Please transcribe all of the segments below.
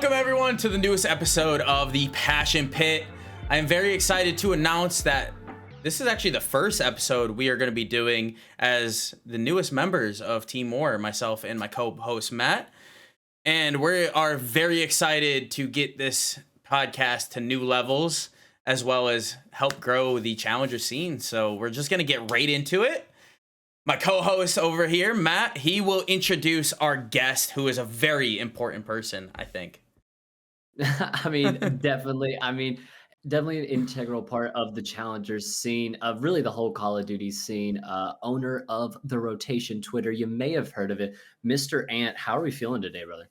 Welcome everyone to the newest episode of the Passion Pit. I am very excited to announce that this is actually the first episode we are going to be doing as the newest members of Team More, myself and my co-host Matt. And we are very excited to get this podcast to new levels as well as help grow the Challenger scene. So we're just going to get right into it. My co-host over here, Matt, he will introduce our guest, who is a very important person, I think. Definitely. Definitely an integral part of the Challengers scene, of really the whole Call of Duty scene. Owner of the Rotation Twitter. You may have heard of it. Mr. Ant, how are we feeling today, brother?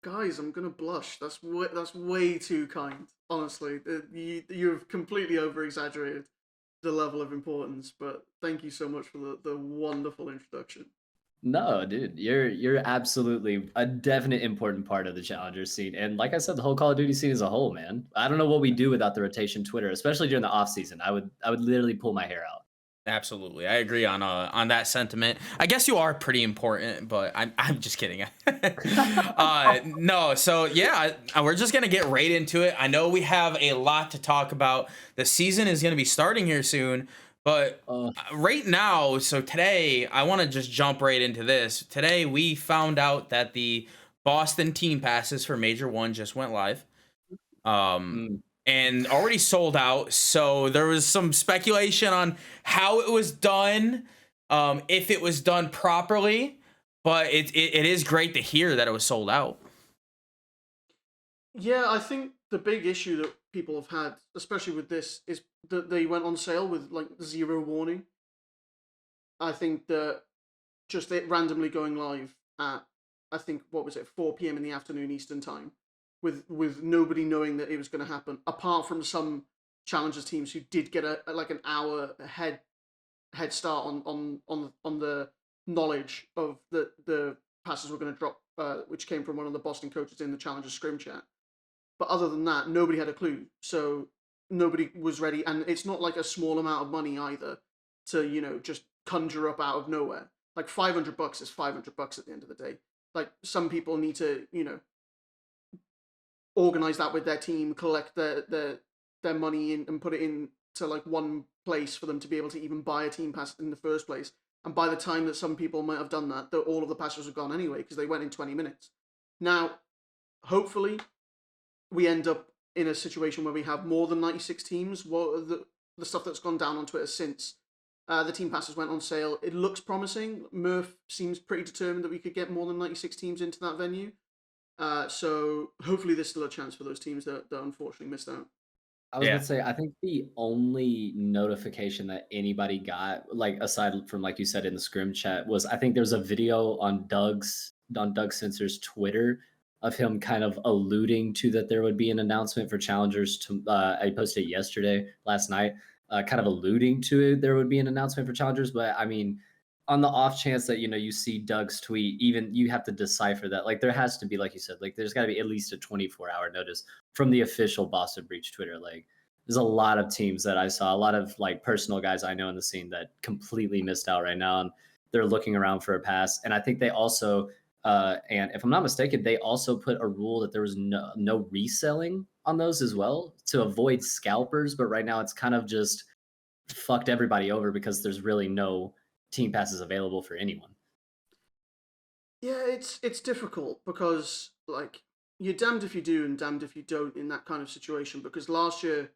Guys, I'm gonna blush. That's way too kind. Honestly, you've completely over-exaggerated the level of importance. But thank you so much for the wonderful introduction. No, dude, you're absolutely a definite important part of the Challenger scene. And like I said, the whole Call of Duty scene as a whole, man. I don't know what we do without the Rotation Twitter, especially during the off season. I would literally pull my hair out. Absolutely, I agree on that sentiment. I guess you are pretty important, but I'm just kidding. No, so yeah, we're just gonna get right into it. I know we have a lot to talk about. The season is gonna be starting here soon, but right now, so today I want to just jump right into this. Today we found out that the Boston team passes for Major 1 just went live. And already sold out. So there was some speculation on how it was done, if it was done properly, but it is great to hear that it was sold out. Yeah, I think the big issue that people have had, especially with this, is that they went on sale with like zero warning. I think that just it randomly going live at, I think, what was it, 4 p.m. in the afternoon Eastern time, with nobody knowing that it was going to happen, apart from some Challengers teams who did get an hour head start on the knowledge of the passes were going to drop, which came from one of the Boston coaches in the Challengers scrim chat. But other than that, nobody had a clue, so nobody was ready, and it's not like a small amount of money either to just conjure up out of nowhere. Like $500 is $500 at the end of the day. Like, some people need to organize that with their team, collect their money and put it into like one place for them to be able to even buy a team pass in the first place. And by the time that some people might have done that, all of the passes are gone anyway because they went in 20 minutes. Now, hopefully, we end up in a situation where we have more than 96 teams. What the stuff that's gone down on Twitter since the team passes went on sale, it looks promising. Murph seems pretty determined that we could get more than 96 teams into that venue. So hopefully there's still a chance for those teams that unfortunately missed out. I was gonna say, I think the only notification that anybody got, like aside from like you said in the scrim chat, was I think there's a video on Doug Sensor's Twitter of him kind of alluding to that there would be an announcement for Challengers. I posted it last night, kind of alluding to it. There would be an announcement for Challengers, but I mean, on the off chance that you see Doug's tweet, even you have to decipher that. Like there has to be, like you said, like there's got to be at least a 24-hour notice from the official Boston Breach Twitter. Like there's a lot of teams that I saw, a lot of like personal guys I know in the scene that completely missed out right now, and they're looking around for a pass. And I think they also, and if I'm not mistaken, they also put a rule that there was no reselling on those as well to avoid scalpers. But right now it's kind of just fucked everybody over because there's really no team passes available for anyone. Yeah, it's difficult because like you're damned if you do and damned if you don't in that kind of situation, because last year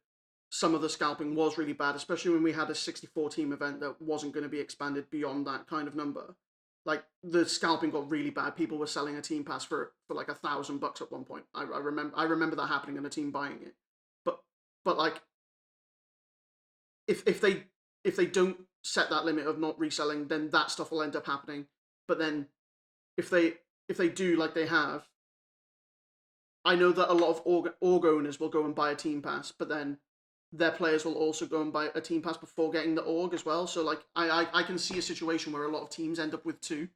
some of the scalping was really bad, especially when we had a 64 team event that wasn't going to be expanded beyond that kind of number. Like the scalping got really bad. People were selling a team pass for like $1,000 at one point. I remember that happening and a team buying it. But like if they don't set that limit of not reselling, then that stuff will end up happening. But then if they do, like they have, I know that a lot of org owners will go and buy a team pass, but then their players will also go and buy a team pass before getting the org as well. So like I can see a situation where a lot of teams end up with two.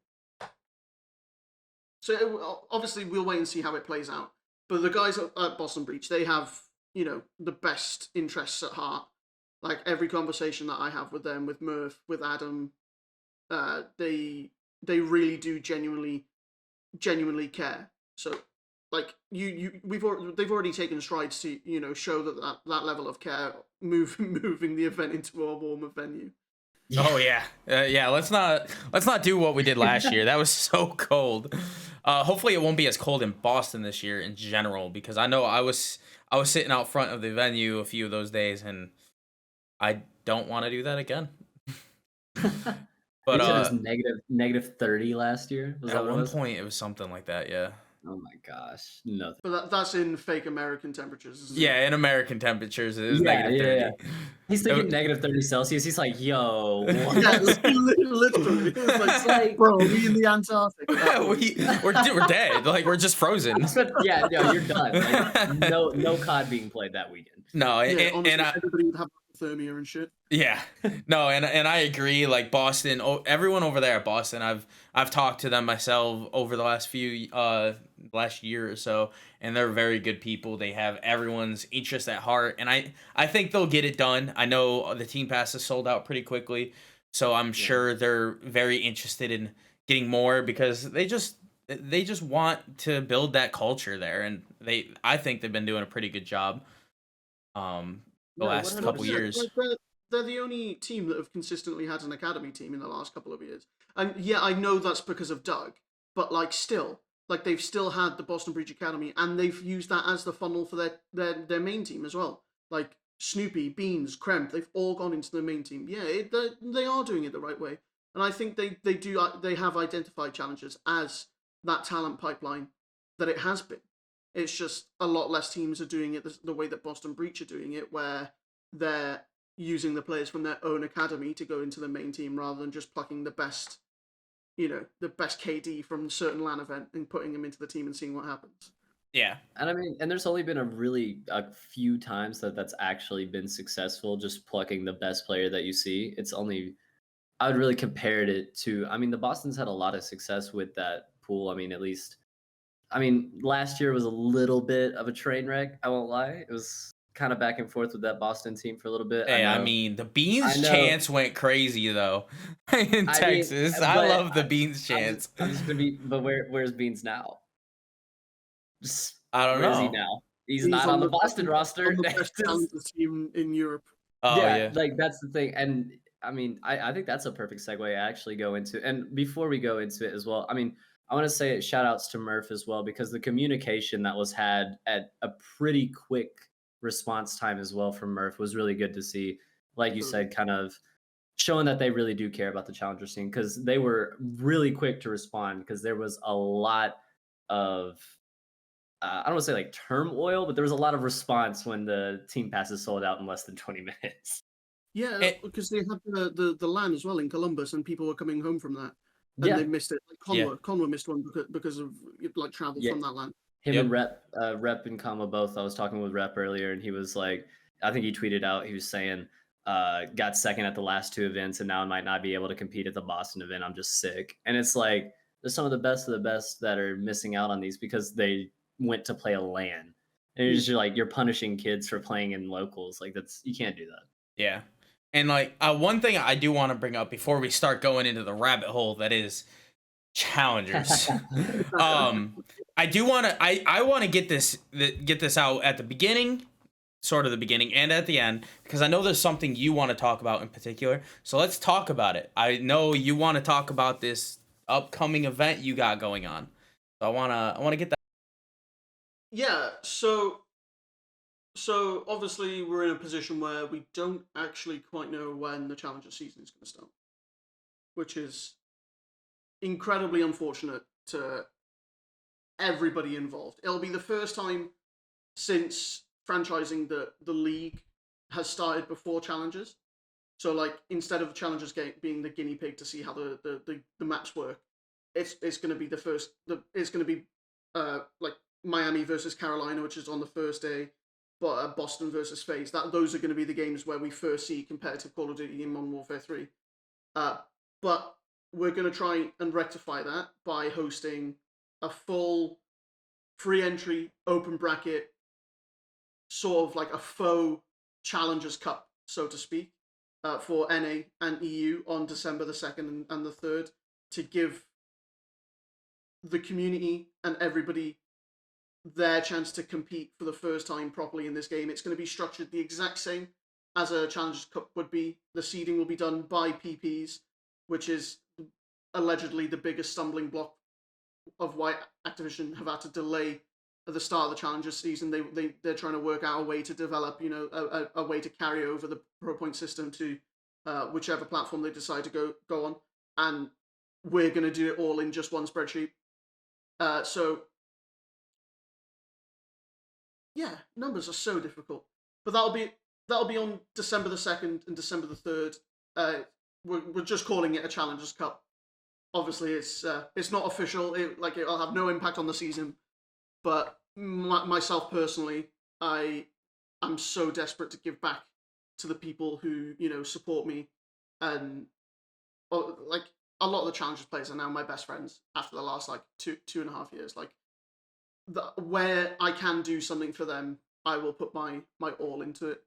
So obviously we'll wait and see how it plays out. But the guys at Boston Breach, they have the best interests at heart. Like every conversation that I have with them, with Murph, with Adam, they really do genuinely care. So like they've already taken strides to show that level of care, moving the event into a warmer venue. Oh yeah, yeah. Let's not do what we did last year. That was so cold. Hopefully, it won't be as cold in Boston this year in general, because I know I was sitting out front of the venue a few of those days, and I don't want to do that again. But You said it was negative 30 last year. Was that at what it one was? point it was something like that. Yeah. Oh my gosh, no. But that's in fake American temperatures, isn't it? Yeah, in American temperatures, it was Yeah, negative 30. He's It thinking wa- negative 30 Celsius. He's like, yo, Yeah, what? literally. It's It's like, bro, are we in the Antarctic? at that point? we're dead. Like, we're just frozen. yeah, no, you're done. Like, no COD being played that weekend. No, Yeah, honestly, and everybody would have hypothermia and shit. yeah, no, and I agree. Like Boston, everyone over there at Boston, I've talked to them myself over the last year or so, and they're very good people. They have everyone's interest at heart, and I think they'll get it done. I know the team pass is sold out pretty quickly, so I'm sure they're very interested in getting more, because they just want to build that culture there, and I think they've been doing a pretty good job. The No, last couple 100%. years. Like, they're the only team that have consistently had an academy team in the last couple of years. And yeah, I know that's because of Doug, but like still, like they've still had the Boston Breach Academy, and they've used that as the funnel for their main team as well. Like Snoopy, Beans, Kremp, they've all gone into the main team. Yeah, they are doing it the right way, and I think they have identified challenges as that talent pipeline that it has been. It's just a lot less teams are doing it the way that Boston Breach are doing it, where they're using the players from their own academy to go into the main team rather than just plucking the best KD from a certain LAN event and putting them into the team and seeing what happens. Yeah. And I mean, and there's only been a few times that's actually been successful, just plucking the best player that you see. It's only, I would really compare it to, I mean, the Boston's had a lot of success with that pool. I mean, at least, I mean, last year was a little bit of a train wreck. I won't lie. It was kind of back and forth with that Boston team for a little bit. Hey, I know. mean, the Beans I know. chance went crazy though in I mean, Texas. I but love the Beans chance. I'm just gonna be, but where's Beans now? I don't Where is he know. now? He's not on the Boston roster. On the best talented team in Europe. Oh yeah. Like that's the thing. And I mean, I think that's a perfect segue to actually go into. And before we go into it as well, I mean, I want to say shout outs to Murph as well, because the communication that was had at a pretty quick response time as well from Murph was really good to see. Like you said, kind of showing that they really do care about the challenger scene, because they were really quick to respond, because there was a lot of I don't want to say like turmoil, but there was a lot of response when the team passes sold out in less than 20 minutes. Yeah, because they had the LAN as well in Columbus, and people were coming home from that, and they missed it. Like Conway missed one because of like travel from that LAN. Him and Rep and Kama both. I was talking with Rep earlier, and he was like, I think he tweeted out, he was saying, got second at the last two events, and now I might not be able to compete at the Boston event. I'm just sick. And it's like, there's some of the best that are missing out on these because they went to play a LAN. And it's just like, you're punishing kids for playing in locals. Like, you can't do that. Yeah. And like one thing I do want to bring up before we start going into the rabbit hole that is challengers. I do want to I want to get this out at the beginning, sort of the beginning and at the end, because I know there's something you want to talk about in particular. So let's talk about it. I know you want to talk about this upcoming event you got going on. So I want to get that. Yeah, so obviously we're in a position where we don't actually quite know when the Challenger season is going to start, which is incredibly unfortunate to everybody involved. It'll be the first time since franchising that the league has started before Challengers. So like, instead of Challengers being the guinea pig to see how the maps work, it's going to be it's going to be like Miami versus Carolina, which is on the first day, but Boston versus FaZe. Those are going to be the games where we first see competitive Call of Duty in Modern Warfare 3. But we're going to try and rectify that by hosting a full free entry, open bracket, sort of like a faux Challengers Cup, so to speak, for NA and EU on December the 2nd and the 3rd, to give the community and everybody their chance to compete for the first time properly in this game. It's going to be structured the exact same as a Challengers Cup would be. The seeding will be done by PPs, which is allegedly the biggest stumbling block of why Activision have had to delay at the start of the Challengers season. They're trying to work out a way to develop, a way to carry over the Pro Point system to whichever platform they decide to go on, and we're going to do it all in just one spreadsheet. So yeah, numbers are so difficult, but that'll be on December the 2nd and December the 3rd. We're just calling it a Challengers Cup. Obviously, it's not official. It'll have no impact on the season. But myself personally, I'm so desperate to give back to the people who support me, and like a lot of the Challengers players are now my best friends after the last like 2.5 years. Like where I can do something for them, I will put my all into it.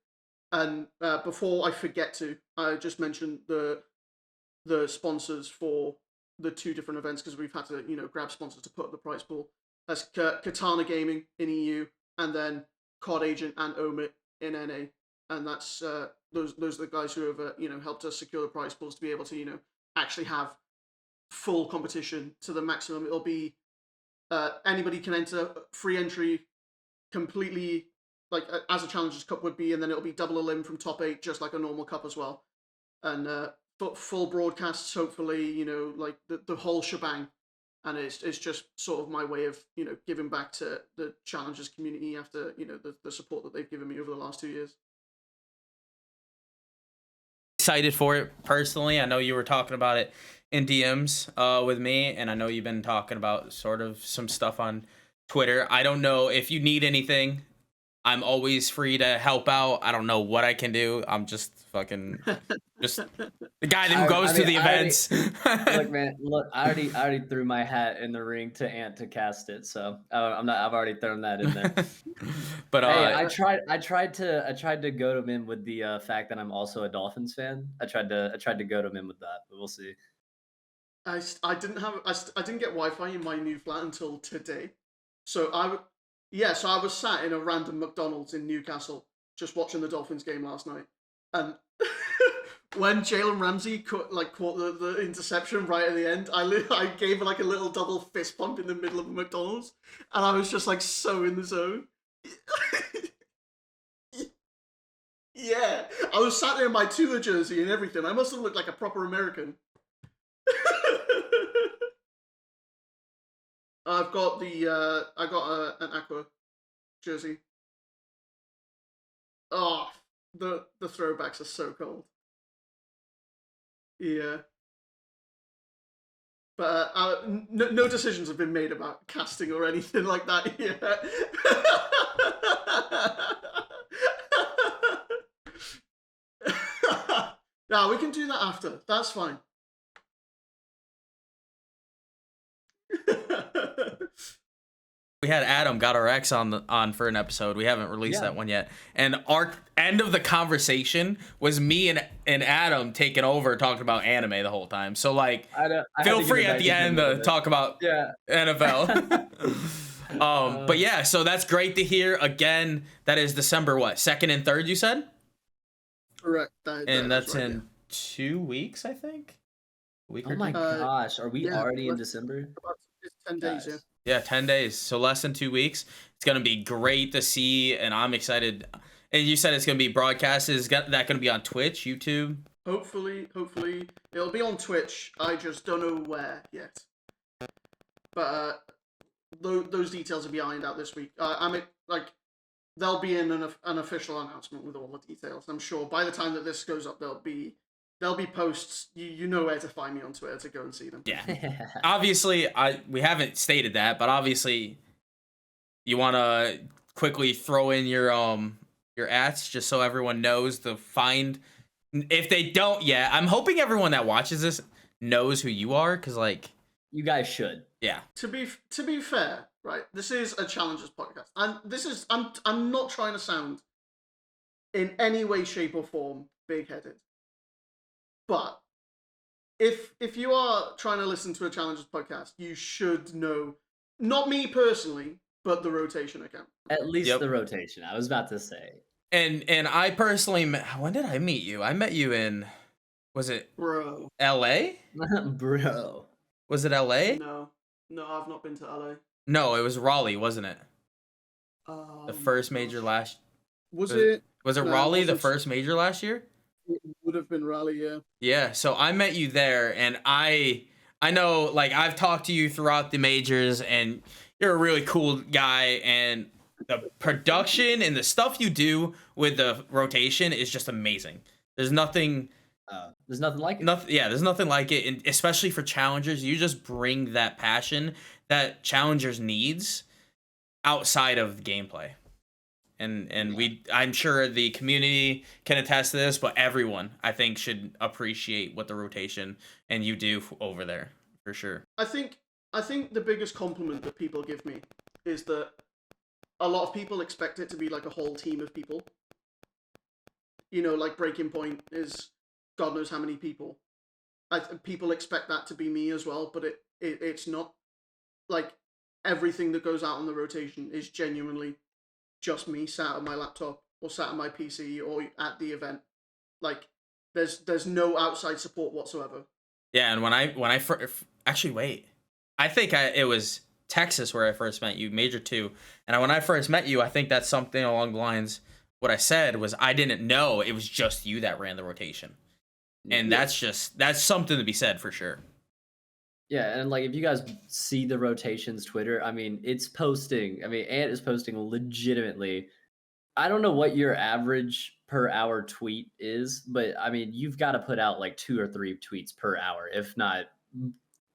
And before I forget to, I just mentioned the sponsors for the 2 different events, because we've had to grab sponsors to put up the prize pool. That's Katana Gaming in EU, and then COD Agent and Omit in NA, and that's those are the guys who have helped us secure the prize pools to be able to actually have full competition to the maximum. It'll be anybody can enter, free entry, completely like as a Challengers Cup would be, and then it'll be double a limb from top 8, just like a normal cup as well, and full broadcasts, hopefully, like the whole shebang. And it's just sort of my way of giving back to the Challengers community after the support that they've given me over the last 2 years. Excited for it personally. I know you were talking about it in DMs with me, and I know you've been talking about sort of some stuff on Twitter. I don't know if you need anything. I'm always free to help out. I don't know what I can do. I'm just fucking just the guy that goes to the events. Look, man, I already threw my hat in the ring to Ant to cast it, so I've already thrown that in there. But hey, I tried to goad him in with the fact that I'm also a Dolphins fan. I tried to goad him in with that, but we'll see. I didn't get Wi-Fi in my new flat until today, so I was sat in a random McDonald's in Newcastle just watching the Dolphins game last night, and when Jalen Ramsey caught the interception right at the end, I gave like a little double fist pump in the middle of the McDonald's, and I was just like so in the zone. Yeah, I was sat there in my Tua jersey and everything. I must have looked like a proper American. I've got an Aqua jersey. Oh, the throwbacks are so cold. Yeah. But no decisions have been made about casting or anything like that yet. No, we can do that after. That's fine. We had Adam got our ex on for an episode. We haven't released that one yet. And our end of the conversation was me and Adam taking over talking about anime the whole time. So like, feel free at the end to talk about NFL. But yeah, so that's great to hear. Again, that is December what? 2nd and 3rd, you said? Correct. That's right, in 2 weeks, I think. Oh my gosh, are we already in December? It's 10 days, yeah. Yeah, 10 days. So less than 2 weeks. It's going to be great to see, and I'm excited. And you said it's going to be broadcast. Is that going to be on Twitch, YouTube? Hopefully. It'll be on Twitch. I just don't know where yet. But those details will be ironed out this week. There'll be an official announcement with all the details. I'm sure by the time that this goes up, there'll be posts. You know where to find me on Twitter to go and see them. Yeah. Obviously, we haven't stated that, but obviously, you want to quickly throw in your ats just so everyone knows to find. If they don't yet, I'm hoping everyone that watches this knows who you are, because like you guys should. Yeah. To be fair, right? This is a Challengers podcast, and I'm not trying to sound in any way, shape, or form big-headed. But if you are trying to listen to a Challengers podcast, you should know, not me personally, but the rotation account. At least Yep. the rotation. I was about to say. And I personally when did I meet you? I met you in, was it Bro. LA? Bro. Was it LA? No, I've not been to LA. No, it was Raleigh, wasn't it? Oh The my first major gosh. last Was it? Was it No, it Raleigh the wasn't. first major last year? It would have been Raleigh, yeah. Yeah, so I met you there, and I know, like, I've talked to you throughout the majors, and you're a really cool guy, and the production and the stuff you do with the rotation is just amazing. There's nothing There's nothing like it. there's nothing like it, and especially for challengers. You just bring that passion that challengers needs outside of gameplay. And I'm sure the community can attest to this, but everyone, I think, should appreciate what the rotation and you do over there, for sure. I think the biggest compliment that people give me is that a lot of people expect it to be like a whole team of people. You know, like Breaking Point is God knows how many people. People expect that to be me as well, but it's not. Like, everything that goes out on the rotation is genuinely just me sat at my laptop or sat at my PC or at the event. Like, there's no outside support whatsoever. Yeah, and when I actually wait, I think it was Texas where I first met you, Major 2, and when I first met you, I think that's something along the lines. What I said was I didn't know it was just you that ran the rotation, and Yeah. that's something to be said for sure. Yeah, and like if you guys see the rotations Twitter, I mean, it's posting. I mean, Ant is posting legitimately. I don't know what your average per hour tweet is, but I mean, you've got to put out like 2 or 3 tweets per hour, if not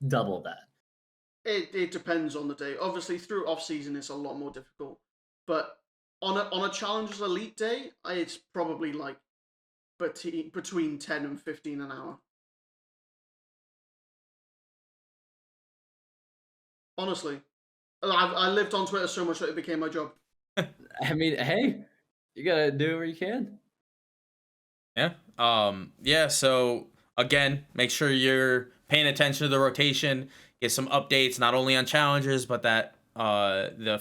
double that. It depends on the day. Obviously, through off season, it's a lot more difficult. But on a Challengers Elite day, it's probably like between 10 and 15 an hour. Honestly, I lived on Twitter so much that it became my job. I mean, hey, you gotta do where you can. Yeah. Yeah. So again, make sure you're paying attention to the rotation. Get some updates not only on challengers, but that the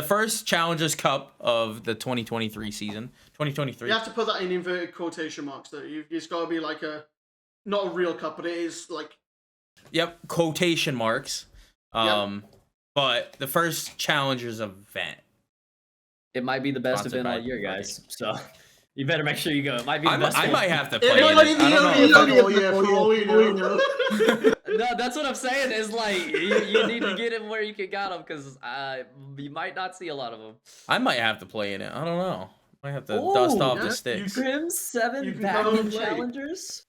first Challengers Cup of the 2023 season. 2023. You have to put that in inverted quotation marks. Though it's got to be like not a real cup, but it is like. Yep, quotation marks. Yep. But the first Challengers event. It might be the best Sponsored event all by year, Reddit. guys. So you better make sure you go. It might be the best. I one. might have to play It might be it. I don't the know. only event all year for all we know. No, that's what I'm saying. Is like you need to get him where you can got him because you might not see a lot of them. I might have to play in it. I don't know. Might have to dust off yeah, the sticks. Grim 7 You can back come in and play. Challengers.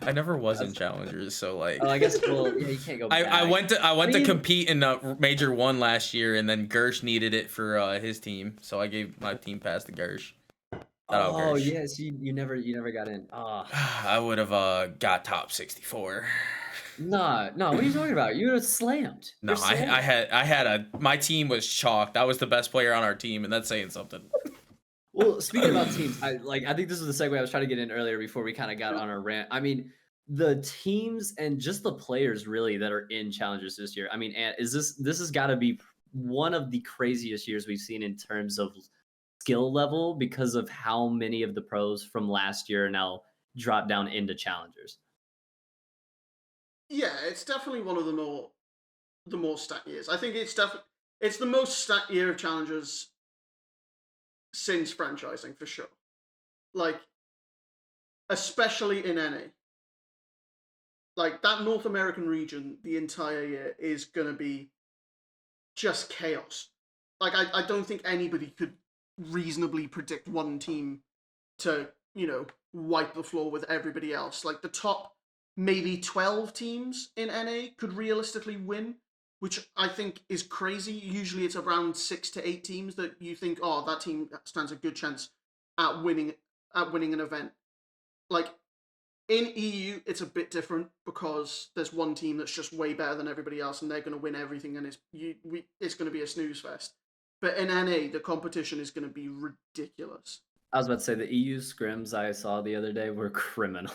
I never was in Challengers, so like. Oh, I guess well, yeah, you can't go back. I went to mean- compete in Major 1 last year, and then Gersh needed it for his team, so I gave my team pass to Gersh. Shout out Oh Gersh. yes, you never got in. Oh. I would have got top 64. No, what are you talking about? You were slammed. No, You're I slammed. had my team was chalked. I was the best player on our team, and that's saying something. Well, speaking about teams, I think this was the segue I was trying to get in earlier before we kind of got on our rant. I mean, the teams and just the players really that are in Challengers this year. I mean, and this has got to be one of the craziest years we've seen in terms of skill level because of how many of the pros from last year now dropped down into Challengers. Yeah, it's definitely one of the more stacked years. I think it's the most stacked year of Challengers since franchising for sure. Like, especially in NA. Like, that North American region the entire year is gonna be just chaos. Like, I don't think anybody could reasonably predict one team to, wipe the floor with everybody else. Like, the top maybe 12 teams in NA could realistically win, which I think is crazy. Usually it's around 6 to 8 teams that you think, oh, that team stands a good chance at winning an event. Like, in EU, it's a bit different because there's one team that's just way better than everybody else, and they're going to win everything, and it's going to be a snooze fest. But in NA, the competition is going to be ridiculous. I was about to say the EU scrims I saw the other day were criminal.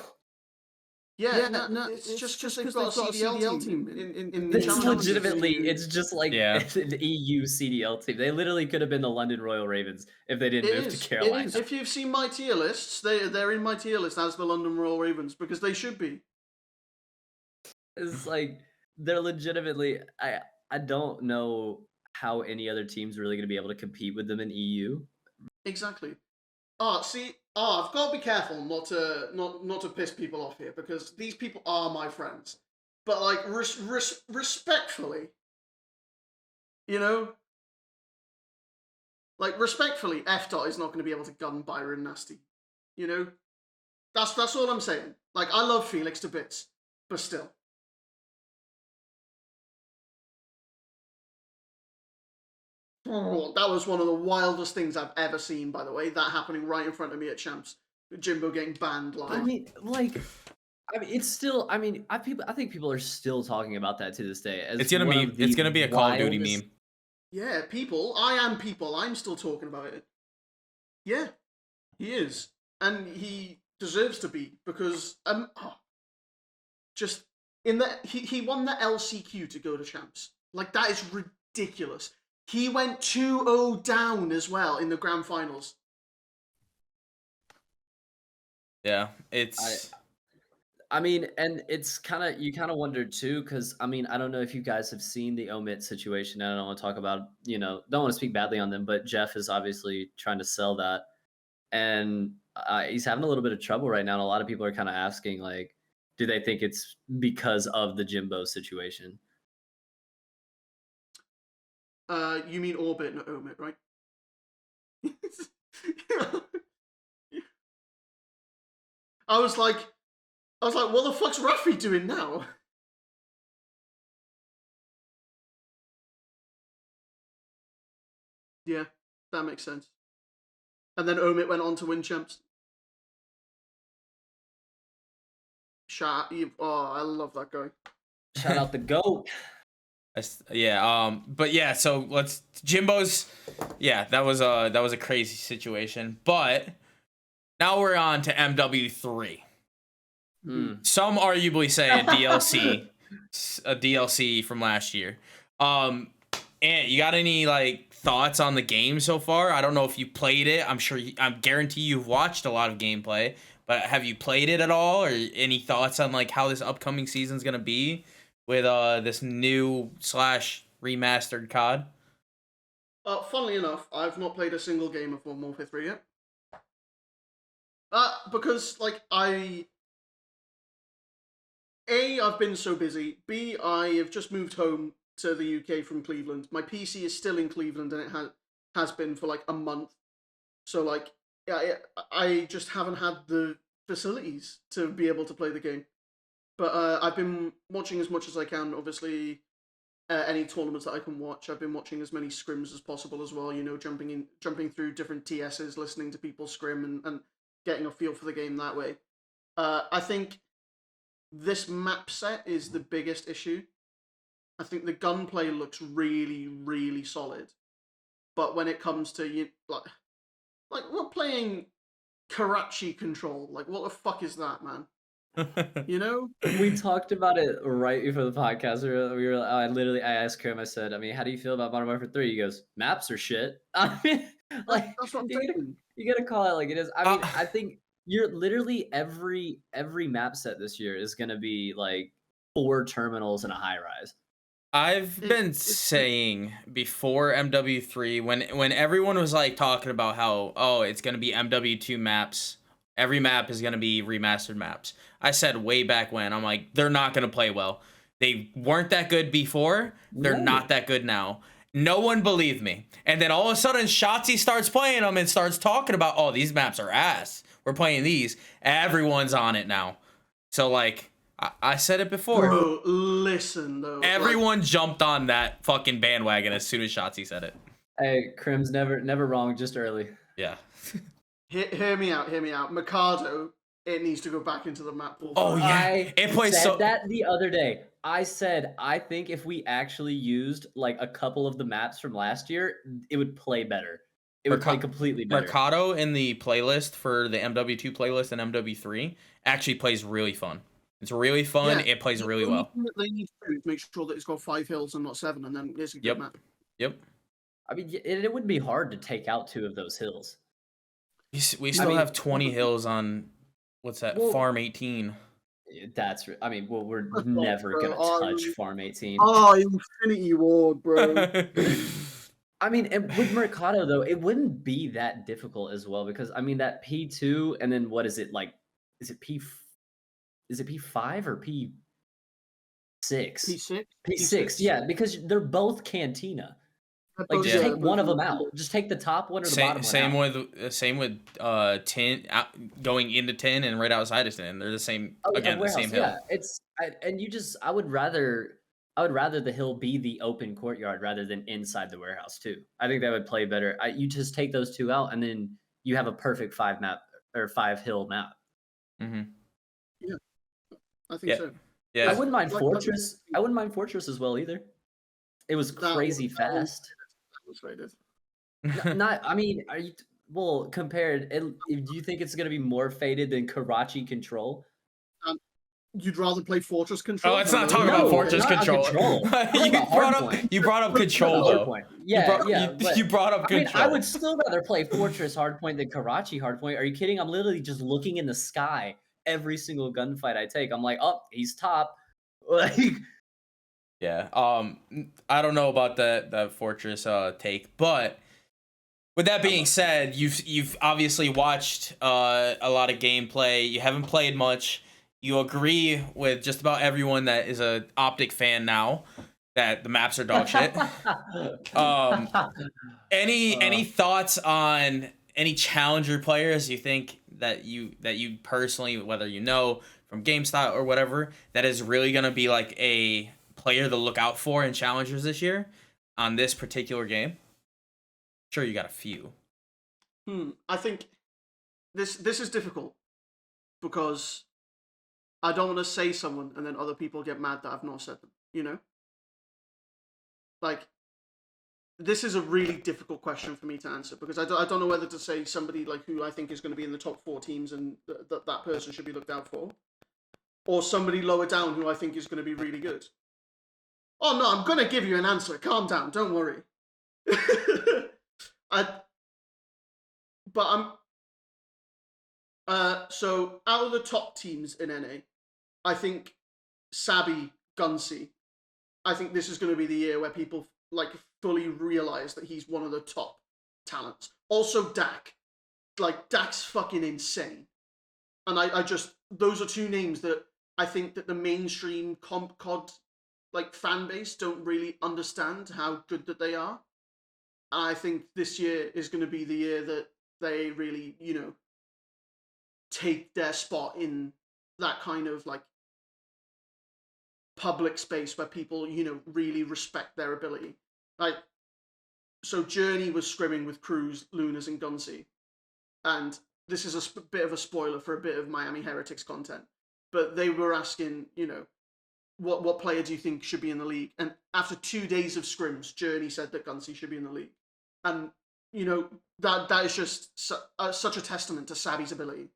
Yeah, no, it's just because they've got a CDL team in the This is Champions League. legitimately, it's just like Yeah. an EU CDL team. They literally could have been the London Royal Ravens if they didn't move to Carolina. If you've seen my tier lists, they're in my tier list as the London Royal Ravens because they should be. It's like they're legitimately. I don't know how any other team's really going to be able to compete with them in EU. Exactly. I've got to be careful not to piss people off here because these people are my friends. But like respectfully, you know, like respectfully, F-Dot is not going to be able to gun Byron Nasty. You know, that's all I'm saying. Like I love Felix to bits, but still. Oh, that was one of the wildest things I've ever seen, by the way. That happening right in front of me at Champs. Jimbo getting banned live. I mean, it's still. I mean, I think people are still talking about that to this day. As It's gonna be a Call of Duty meme. Yeah, people. I am people. I'm still talking about it. Yeah, he is, and he deserves to be because just in that he won the LCQ to go to Champs. Like that is ridiculous. He went 2-0 down as well in the grand finals. Yeah, it's. I mean, and it's you kind of wonder too, because I mean, I don't know if you guys have seen the Omit situation. I don't want to talk about, don't want to speak badly on them, but Jeff is obviously trying to sell that, and he's having a little bit of trouble right now. And a lot of people are kind of asking, like, do they think it's because of the Jimbo situation? You mean Orbit, not Omit, right? I was like, what the fuck's Ruffy doing now? Yeah, that makes sense. And then Omit went on to win Champs. I love that guy. Shout out the GOAT. Yeah, but yeah, so Jimbo's, yeah, that was a crazy situation, but now we're on to MW3. Some arguably say a DLC from last year. And you got any like thoughts on the game so far? I don't know if you played it. I guarantee you've watched a lot of gameplay, but have you played it at all, or any thoughts on like how this upcoming season's gonna be with this new / remastered COD? Funnily enough, I've not played a single game of Modern Warfare 3 yet. Because like I've been so busy. B, I have just moved home to the UK from Cleveland. My PC is still in Cleveland, and it has been for like a month. So like, I just haven't had the facilities to be able to play the game. But I've been watching as much as I can. Obviously, any tournaments that I can watch. I've been watching as many scrims as possible as well. You know, jumping through different TSs, listening to people scrim, and getting a feel for the game that way. I think this map set is the biggest issue. I think the gunplay looks really, really solid, but when it comes to like we're playing Karachi Control, like what the fuck is that, man? You know, we talked about it right before the podcast. I asked him. I said, I mean, how do you feel about Modern Warfare 3? He goes, maps are shit. I mean, like that's what I'm you thinking. gotta call it like it is. I mean, I think you're literally every map set this year is gonna be like 4 terminals and a high rise. I've been saying before MW3 when everyone was like talking about how it's gonna be MW2 maps, every map is gonna be remastered maps. I said way back when, I'm like, they're not gonna play well. They weren't that good before, they're not that good now. No one believed me. And then all of a sudden Shotzi starts playing them and starts talking about, oh, these maps are ass. We're playing these. Everyone's on it now. So like I said it before. Bro, listen though. Everyone jumped on that fucking bandwagon as soon as Shotzi said it. Hey, Crim's never wrong, just early. Yeah. Hear me out. Mikado, it needs to go back into the map pool. Oh yeah, it plays that the other day. I said I think if we actually used like a couple of the maps from last year, it would play better. It would play completely better. Mercado in the playlist for the MW2 playlist and MW3 actually plays really fun. It's really fun. Yeah. It plays really The only well. thing that they need to do is make sure that it's got 5 hills and not 7, and then it's a good Yep. map. Yep. I mean, it wouldn't be hard to take out 2 of those hills. We still mean, have 20 hills on what's that? Well- Farm 18. I mean, well, we're That's never not, gonna bro. touch Farm 18. Oh, Infinity Ward, bro. I mean, and with Mercado though, it wouldn't be that difficult as well because I mean that P2 and then what is it like? Is it P5 or P6? P6? P6, yeah, because they're both Cantina. They're Like, both- just yeah, take they're one both of them Infinity. out. Just take the top one or the bottom Same one out. same with 10 going into 10 and right outside of 10. They're the same Oh, again, the same hill. Yeah, I would rather the hill be the open courtyard rather than inside the warehouse too. I think that would play better. You just take those 2 out and then you have a perfect 5 hill map. Mm-hmm. I think so. Yeah. I wouldn't mind Like- Fortress. I wouldn't mind Fortress as well either. It was That crazy was- fast. That was rated. Not, I mean, are you well compared? Do you think it's gonna be more faded than Karachi Control? You'd rather play Fortress Control? Oh, let's not than- talk about No, Fortress not on Control. Control. What you about brought Hardpoint? up you brought up Control Hardpoint. though. Yeah, you but- brought up I mean, Control. I would still rather play Fortress Hardpoint than Karachi Hardpoint. Are you kidding? I'm literally just looking in the sky every single gunfight I take. I'm like, oh, he's top. Like, Yeah. I don't know about that Fortress take, but with that being said, you've obviously watched a lot of gameplay. You haven't played much. You agree with just about everyone that is a Optic fan now that the maps are dog shit. Any thoughts on any challenger players you think that you personally, whether you know from GameStop or whatever, that is really gonna be like a player to look out for in challengers this year on this particular game? Sure, you got a few. I think this is difficult because I don't want to say someone and then other people get mad that I've not said them, you know? Like, this is a really difficult question for me to answer because I don't know whether to say somebody like who I think is going to be in the top 4 teams and that person should be looked out for, or somebody lower down who I think is going to be really good. Oh no, I'm going to give you an answer. Calm down, don't worry. So out of the top teams in NA, I think Sabi, Gunsy, I think this is going to be the year where people like fully realize that he's one of the top talents. Also Dak. Like, Dak's fucking insane. And I just, those are 2 names that I think that the mainstream COD like fan base don't really understand how good that they are. And I think this year is going to be the year that they really, you know, take their spot in that kind of like public space where people, you know, really respect their ability. Like, so Journey was scrimming with Cruz, Lunas, and Gunsy, and this is a bit of a spoiler for a bit of Miami Heretics content, but they were asking, you know, what player do you think should be in the league? And after 2 days of scrims, Journey said that Gunsy should be in the league, and you know that is just such a testament to Sabi's ability.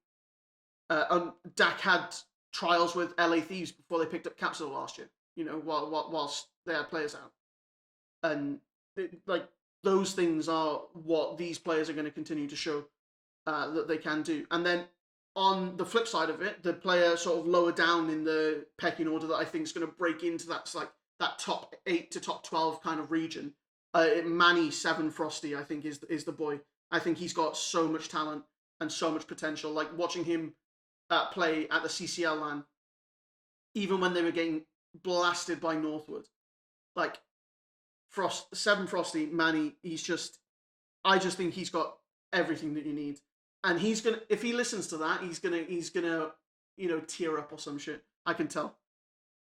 And Dak had trials with LA Thieves before they picked up Capsule last year, you know, whilst they had players out. And like, those things are what these players are going to continue to show that they can do. And then on the flip side of it, the player sort of lower down in the pecking order that I think is going to break into that top 8 to top 12 kind of region, Manny Seven Frosty, I think is the boy. I think he's got so much talent and so much potential. Like, watching him play at the CCL LAN, even when they were getting blasted by Northwood, like Seven Frosty, Manny, I just think he's got everything that you need, and he's gonna, if he listens to that, he's gonna you know, tear up or some shit. I can tell,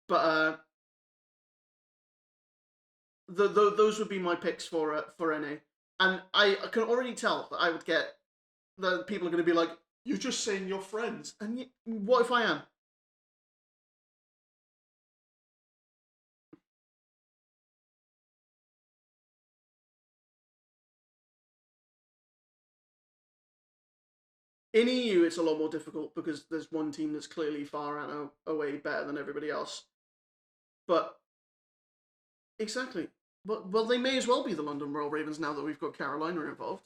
but those would be my picks for NA, and I can already tell that I would get that people are going to be like, you're just saying you're friends. And what if I am? In EU, it's a lot more difficult because there's one team that's clearly far and away better than everybody else. But exactly, well, they may as well be the London Royal Ravens now that we've got Carolina involved.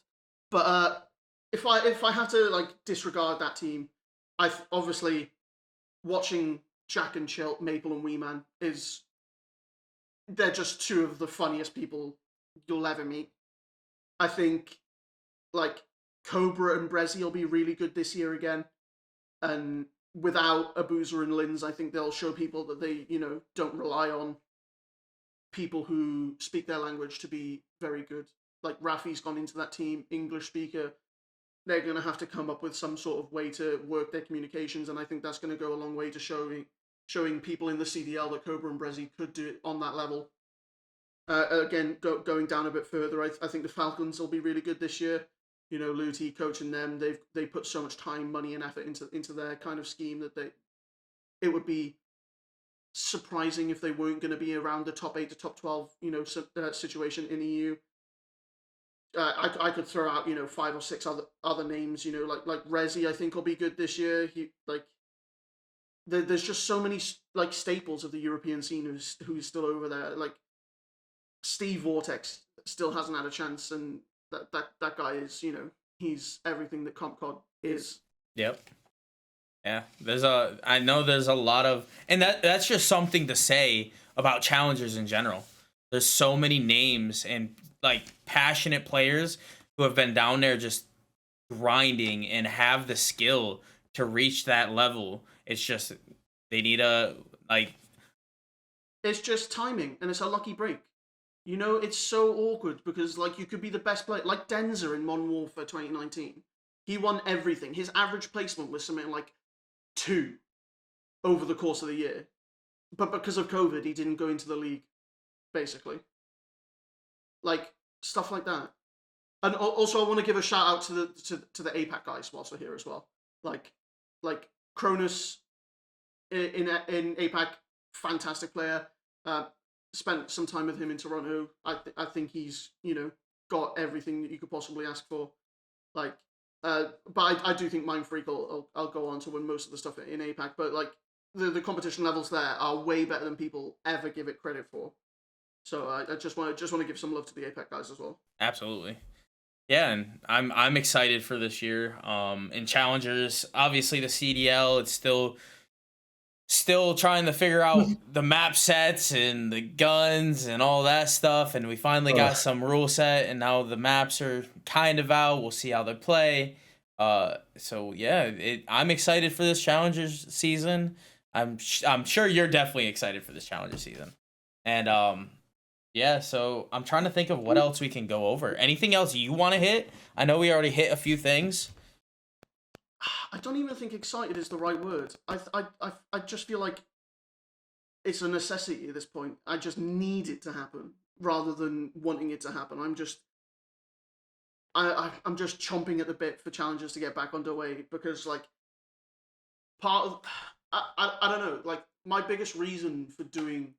But if I had to like disregard that team, obviously watching Jack and Chilt, Maple and Weeman they're just two of the funniest people you'll ever meet. I think like Cobra and Brezzy will be really good this year again. And without Abuza and Linz, I think they'll show people that they, don't rely on people who speak their language to be very good. Like Rafi's gone into that team, English speaker. They're going to have to come up with some sort of way to work their communications, and I think that's going to go a long way to showing people in the CDL that Cobra and Brezzy could do it on that level. Again, going down a bit further, I think the Falcons will be really good this year. Luti coaching them, they put so much time, money, and effort into their kind of scheme that it would be surprising if they weren't going to be around the top 8 to top 12, situation in EU. I could throw out 5 or 6 other names, like Rezi. I think will be good this year. There's just so many like staples of the European scene who's still over there. Like Steve Vortex still hasn't had a chance, and that guy is he's everything that CompCod is. Yep. Yeah, I know there's a lot of, and that's just something to say about challengers in general. There's so many names and like passionate players who have been down there just grinding and have the skill to reach that level. It's just they need it's just timing, and it's a lucky break. It's so awkward because like you could be the best player, like Denzer in Modern Warfare 2019. He won everything. His average placement was something like 2 over the course of the year, but because of COVID, he didn't go into the league, basically. Like stuff like that. And also, I want to give a shout out to the APAC guys whilst we're here as well. Like Cronus in APAC, fantastic player. Spent some time with him in Toronto. I think he's got everything that you could possibly ask for. Like, but I do think Mind Freak I'll go on to win most of the stuff in APAC. But like the competition levels there are way better than people ever give it credit for. So I just want to give some love to the APAC guys as well. Absolutely. Yeah, and I'm excited for this year. In challengers, obviously the CDL, it's still trying to figure out the map sets and the guns and all that stuff, and we finally got some rule set, and now the maps are kind of out. We'll see how they play. So yeah, I'm excited for this challengers season. I'm sure you're definitely excited for this challenger season, and yeah, so I'm trying to think of what else we can go over. Anything else you want to hit? I know we already hit a few things. I don't even think excited is the right word. I just feel like it's a necessity at this point. I just need it to happen rather than wanting it to happen. I'm just chomping at the bit for challenges to get back underway because like part of I don't know, like my biggest reason for doing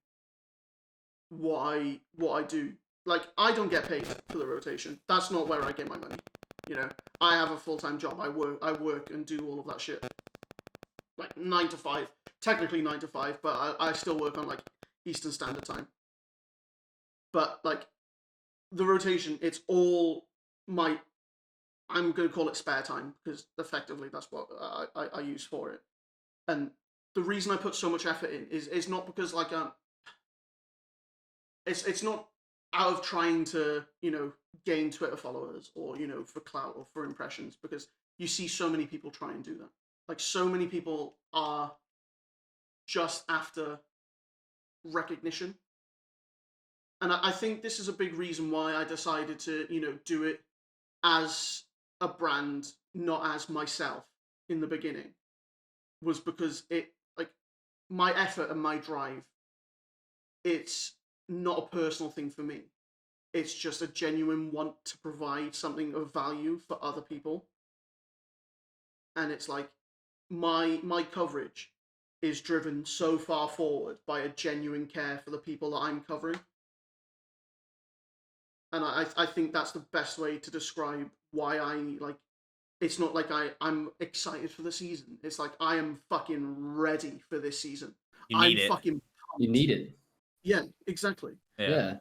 what I do, like I don't get paid for the rotation. That's not where I get my money. I have a full-time job. I work and do all of that shit. Like 9 to 5, technically 9 to 5, but I still work on like Eastern Standard Time. But like the rotation, it's all I'm going to call it spare time because effectively that's what I use for it. And the reason I put so much effort in is not because like it's not out of trying to gain Twitter followers or for clout or for impressions, because you see so many people try and do that. Like so many people are just after recognition, and I think this is a big reason why I decided to do it as a brand, not as myself in the beginning, was because it like my effort and my drive, it's not a personal thing for me. It's just a genuine want to provide something of value for other people. And it's like my coverage is driven so far forward by a genuine care for the people that I'm covering. And I think that's the best way to describe why I like it's not like I'm excited for the season. It's like I am fucking ready for this season. You I'm need it. fucking You pumped. need it. Yeah, exactly. Yeah.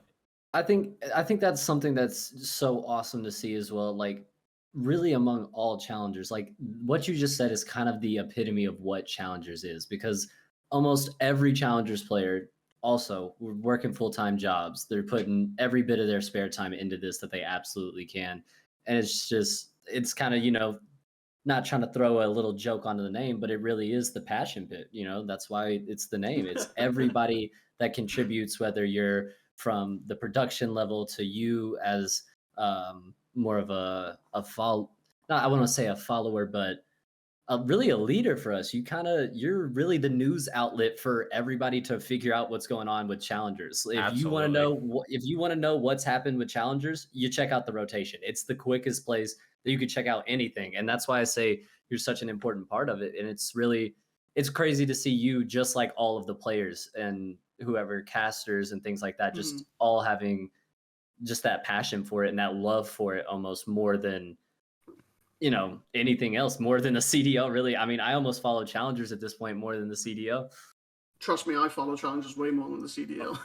I think that's something that's so awesome to see as well. Like really among all challengers, like what you just said is kind of the epitome of what challengers is, because almost every challengers player also working full-time jobs. They're putting every bit of their spare time into this that they absolutely can. And it's kind of, not trying to throw a little joke onto the name, but it really is the passion pit. That's why it's the name. It's everybody that contributes, whether you're from the production level to you as more of a follow. Not I want to say a follower, but really a leader for us. You're really the news outlet for everybody to figure out what's going on with challengers. If you want to Absolutely. know if you want to know what's happened with challengers, you check out the rotation. It's the quickest place that you could check out anything, and that's why I say you're such an important part of it. And it's crazy to see you, just like all of the players and whoever casters and things like that, just all having just that passion for it and that love for it, almost more than anything else, more than the CDL, really. I mean, I almost follow challengers at this point more than the CDL. Trust me, I follow challengers way more than the CDL.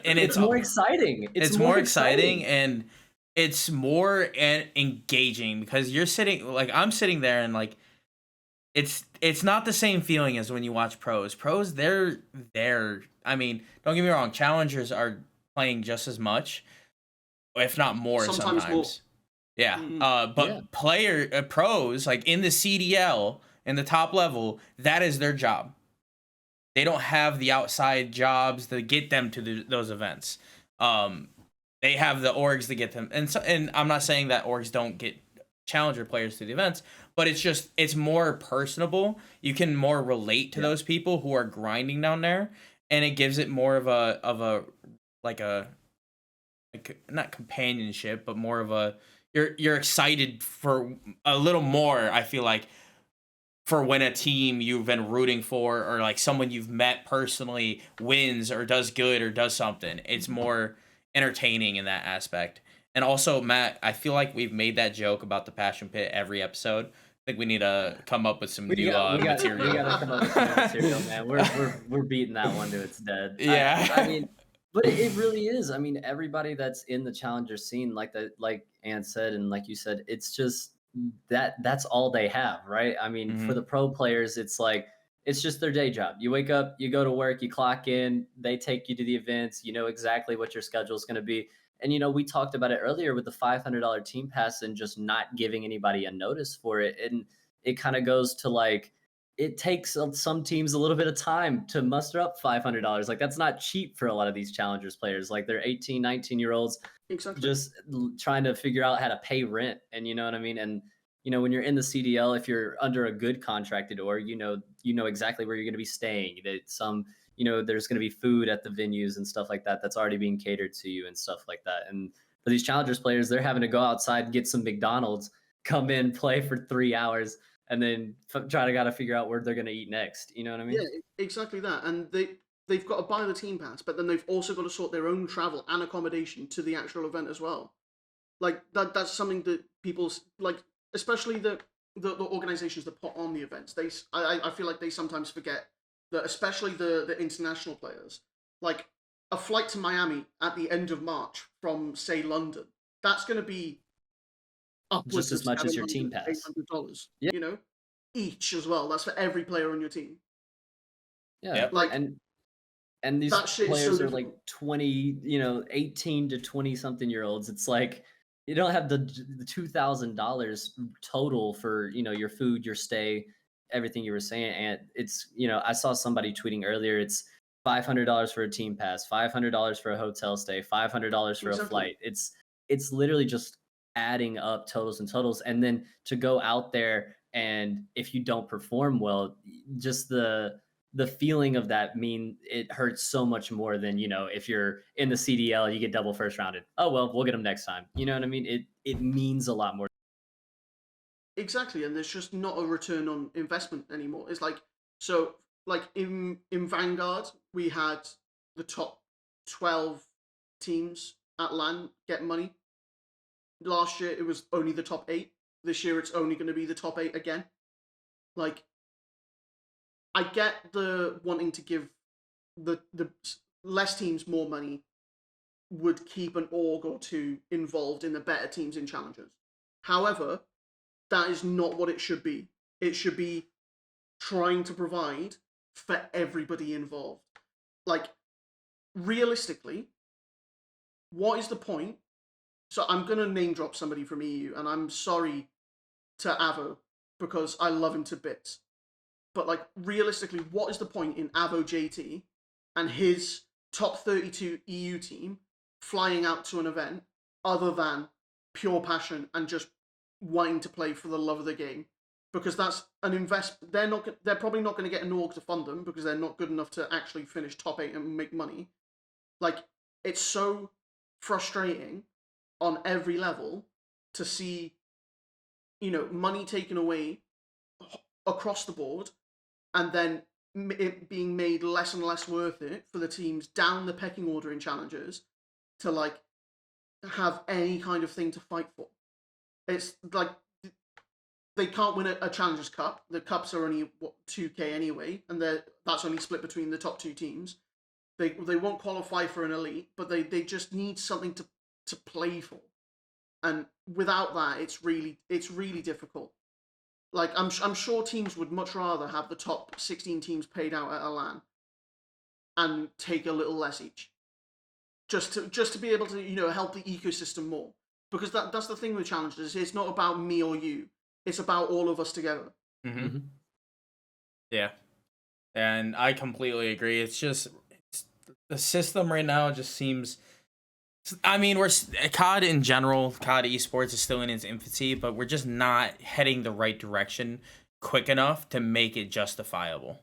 And it's more exciting. It's more exciting, and it's more engaging, because you're sitting, like, I'm sitting there, and like it's not the same feeling as when you watch pros. Pros, they're there. I mean, don't get me wrong, challengers are playing just as much, if not more sometimes. More. Yeah. But pros, like in the CDL, in the top level, that is their job. They don't have the outside jobs that get them to those events. They have the orgs that get them, and I'm not saying that orgs don't get challenger players to the events, but it's more personable. You can more relate to those people who are grinding down there, and it gives it more of a like not companionship, but more of a you're excited for a little more. I feel like, for when a team you've been rooting for, or like someone you've met personally, wins or does good or does something, it's more entertaining in that aspect. And also, Matt, I feel like we've made that joke about the Passion Pit every episode. I think we need to come up with some new material. We gotta come up with some new material, man. We're beating that one to its dead. Yeah. I mean, but it really is. I mean, everybody that's in the challenger scene, like Ann said, and like you said, it's just that's all they have, right? I mean, for the pro players, it's like it's just their day job. You wake up, you go to work, you clock in, they take you to the events, you know exactly what your schedule is going to be. And we talked about it earlier with the $500 team pass and just not giving anybody a notice for it. And it kind of goes to like, it takes some teams a little bit of time to muster up $500. Like, that's not cheap for a lot of these challengers players. Like, they're 18, 19-year-olds just trying to figure out how to pay rent. And you know what I mean? And, when you're in the CDL, if you're under a good contracted org, you know exactly where you're going to be staying. There's going to be food at the venues and stuff like that that's already being catered to you and stuff like that. And for these challengers players, they're having to go outside, get some McDonald's, come in, play for 3 hours, and then gotta figure out where they're going to eat next. You know what I mean? Yeah, exactly that. And they've got to buy the team pass, but then they've also got to sort their own travel and accommodation to the actual event as well. Like that's something that people like, especially the organizations that put on the events. I feel like they sometimes forget that, especially the international players, like a flight to Miami at the end of March from, say, London, that's going to be upwards just as much as your team pass. $800, each as well. That's for every player on your team. Yeah, like and these players are like 20, 18 to 20 something year olds. It's like you don't have the $2,000 total for your food, your stay, everything you were saying. And it's I saw somebody tweeting earlier, it's $500 for a team pass, $500 for a hotel stay, $500 for a flight. It's literally just adding up totals and totals. And then to go out there, and if you don't perform well, just the feeling of that it hurts so much more than if you're in the CDL, you get double first rounded. Oh well, we'll get them next time. You know what I mean? It means a lot more. Exactly, and there's just not a return on investment anymore. It's like in Vanguard, we had the top 12 teams at LAN get money. Last year, it was only the top 8. this year it's only going to be the top 8 again. Like, I get the wanting to give the less teams more money would keep an org or two involved in the better teams in challenges. However, that is not what it should be. It should be trying to provide for everybody involved. Like, realistically, what is the point? So I'm going to name drop somebody from EU, and I'm sorry to Avo because I love him to bits. But, like, realistically, what is the point in Avo JT and his top 32 EU team flying out to an event other than pure passion and just wanting to play for the love of the game? Because that's an investment. They're probably not going to get an org to fund them because they're not good enough to actually finish top 8 and make money. Like, it's so frustrating on every level to see, money taken away across the board, and then it being made less and less worth it for the teams down the pecking order in challenges to, like, have any kind of thing to fight for. It's like they can't win a Challengers Cup. The cups are only 2K anyway, and that's only split between the top 2 teams. They won't qualify for an elite, but they just need something to play for, and without that, it's really difficult. Like, I'm sure teams would much rather have the top 16 teams paid out at a LAN and take a little less each, just to be able to help the ecosystem more, because that's the thing with challenges. It's not about me or you. It's about all of us together. Mm-hmm. Yeah, and I completely agree. It's just the system right now just seems. I mean, COD in general, COD esports is still in its infancy, but we're just not heading the right direction quick enough to make it justifiable.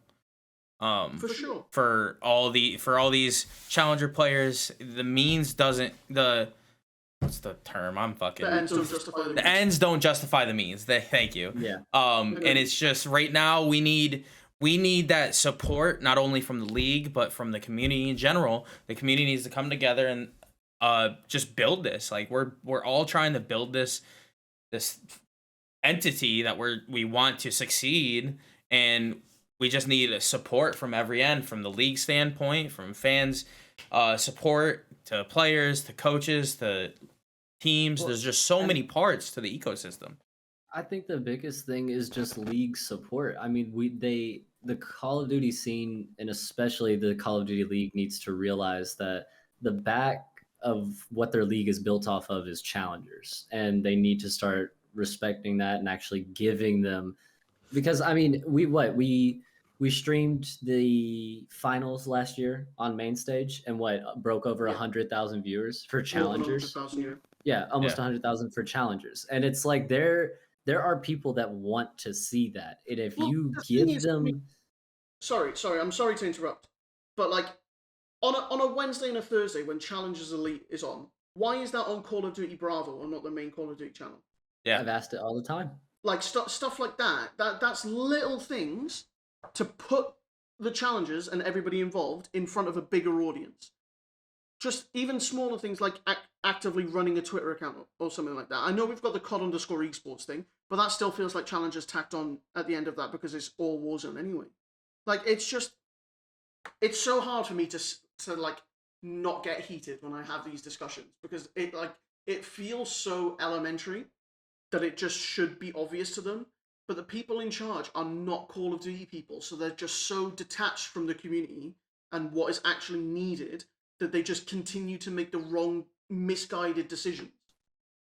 For sure. For all these challenger players, the means doesn't what's the term? I'm fucking. The ends don't justify the means. The ends don't justify the means. Thank you. Yeah. And it's just right now we need that support not only from the league but from the community in general. The community needs to come together and just build this. Like, we're all trying to build this entity that we want to succeed, and we just need a support from every end, from the league standpoint, from fans, support to players, to coaches, to teams. There's just so many parts to the ecosystem. I think the biggest thing is just league support. I mean, the Call of Duty scene, and especially the Call of Duty League, needs to realize that the back of what their league is built off of is challengers, and they need to start respecting that and actually giving them, because I mean, we streamed the finals last year on main stage and broke over 100,000 viewers for challengers. Yeah, almost 100,000 for challengers, and it's like there are people that want to see that, and if you give them. Sorry, I'm sorry to interrupt, but like, on a Wednesday and a Thursday when Challengers Elite is on, why is that on Call of Duty Bravo or not the main Call of Duty channel? Yeah, I've asked it all the time. Like, stuff like that. That's little things to put the challengers and everybody involved in front of a bigger audience. Just even smaller things like actively running a Twitter account or something like that. I know we've got the COD_esports thing, but that still feels like Challengers tacked on at the end of that because it's all Warzone anyway. Like, it's so hard for me to like not get heated when I have these discussions, because it feels so elementary that it just should be obvious to them, but the people in charge are not Call of Duty people, so they're just so detached from the community and what is actually needed that they just continue to make the wrong, misguided decisions.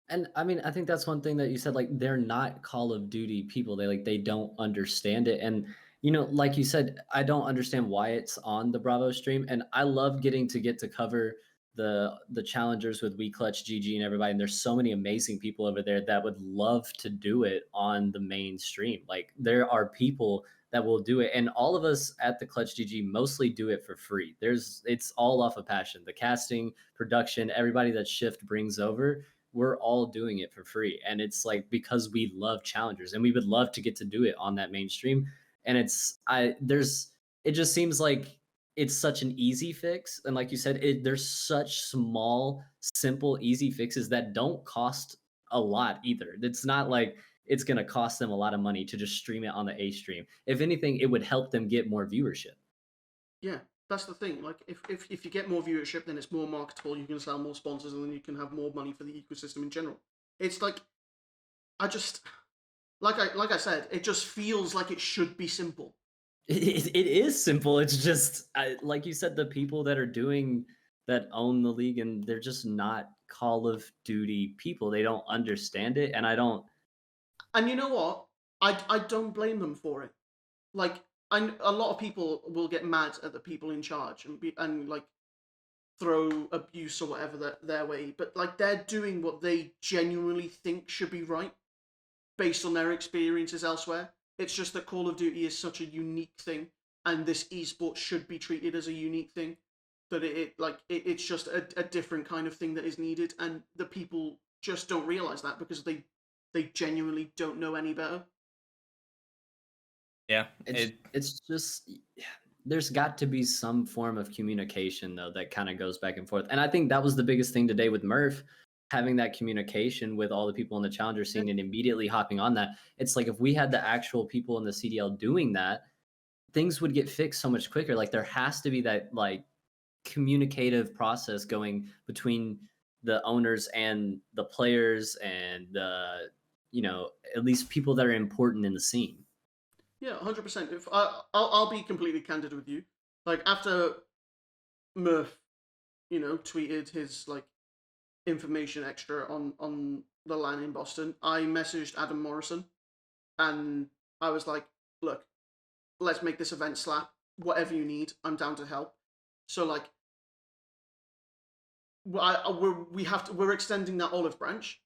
And I mean, I think that's one thing that you said, like, they're not Call of Duty people. They don't understand it. And like you said, I don't understand why it's on the Bravo stream. And I love getting to cover the challengers with We Clutch GG and everybody. And there's so many amazing people over there that would love to do it on the main stream. Like, there are people that will do it. And all of us at the Clutch GG mostly do it for free. It's all off of passion. The casting, production, everybody that Shift brings over, we're all doing it for free. And it's like, because we love challengers and we would love to get to do it on that mainstream. And it just seems like it's such an easy fix. And like you said, there's such small, simple, easy fixes that don't cost a lot either. It's not like it's going to cost them a lot of money to just stream it on the A stream. If anything, it would help them get more viewership. Yeah, that's the thing. Like, if you get more viewership, then it's more marketable. You can sell more sponsors, and then you can have more money for the ecosystem in general. It's like, I just, like I said, it just feels like it should be simple. It is simple. It's just like you said, the people that own the league, and they're just not Call of Duty people. They don't understand it, and I don't. And you know what? I don't blame them for it. Like, a lot of people will get mad at the people in charge and like throw abuse or whatever their way, but like they're doing what they genuinely think should be right based on their experiences elsewhere. It's just that Call of Duty is such a unique thing, and this esport should be treated as a unique thing. That it's just a different kind of thing that is needed, and the people just don't realize that because they genuinely don't know any better. Yeah, it's just, there's got to be some form of communication though that kind of goes back and forth, and I think that was the biggest thing today with Murph, having that communication with all the people in the challenger scene and immediately hopping on that. It's like if we had the actual people in the CDL doing that, things would get fixed so much quicker. Like there has to be that like communicative process going between the owners and the players and the, at least people that are important in the scene. Yeah, 100%. If I'll be completely candid with you. Like after Murph, tweeted his like information extra on the LAN in Boston, I messaged Adam Morrison, and I was like, "Look, let's make this event slap. Whatever you need, I'm down to help." So like, we're extending that olive branch.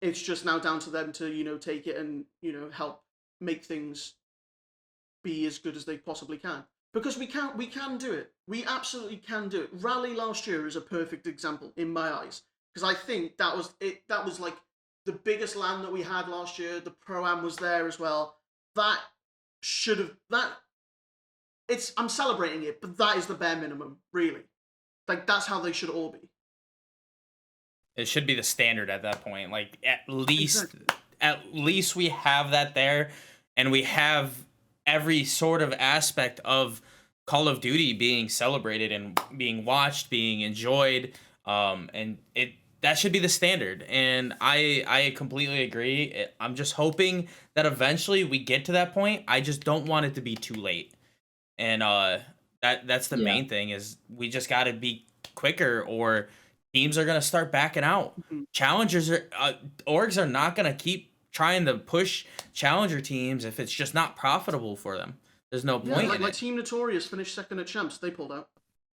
It's just now down to them to take it and help make things be as good as they possibly can, because we can do it. We absolutely can do it. Rally last year is a perfect example in my eyes, because I think that was it. That was like the biggest LAN that we had last year. The Pro-Am was there as well. That should have I'm celebrating it, but that is the bare minimum, really. Like that's how they should all be. it should be the standard at that point. Like Exactly. at least we have that there, and we have every sort of aspect of Call of Duty being celebrated and being watched, being enjoyed, and that should be the standard. And I completely agree. I'm just hoping that eventually we get to that point. I just don't want it to be too late. And that's the Yeah. main thing, is we just got to be quicker, or teams are gonna start backing out. Mhm. Challengers are orgs are not gonna keep trying to push challenger teams if it's just not profitable for them. There's no Yeah, point like in my it. Team Notorious finished second at Champs. They pulled out.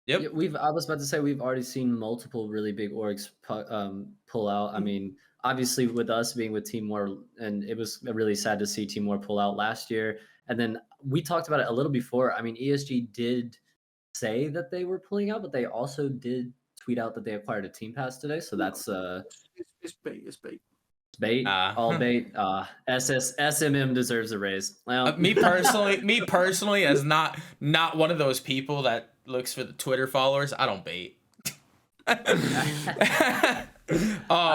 Yep. Yeah, I was about to say we've already seen multiple really big orgs pull out. I mean, obviously with us being with Team War, and it was really sad to see Team War pull out last year. And then we talked about it a little before. I mean, ESG did say that they were pulling out, but they also did tweet out that they acquired a team pass today. So that's It's bait. It's bait. bait, all bait. SMM deserves a raise. Well, me personally, as not one of those people that looks for the Twitter followers, I don't bait. I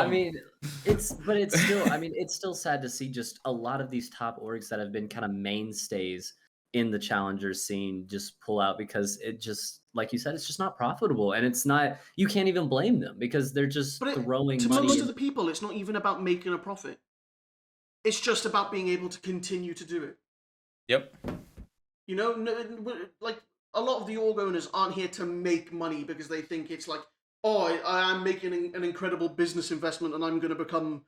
mean, it's still, I mean, it's still sad to see just a lot of these top orgs that have been kind of mainstays in the challenger scene just pull out, because it just, like you said, it's just not profitable, and it's not, you can't even blame them because they're just throwing to money. most of the people, it's not even about making a profit. It's just about being able to continue to do it. Yep. Like a lot of the org owners aren't here to make money because they think it's like, oh, I am making an incredible business investment and I'm going to become,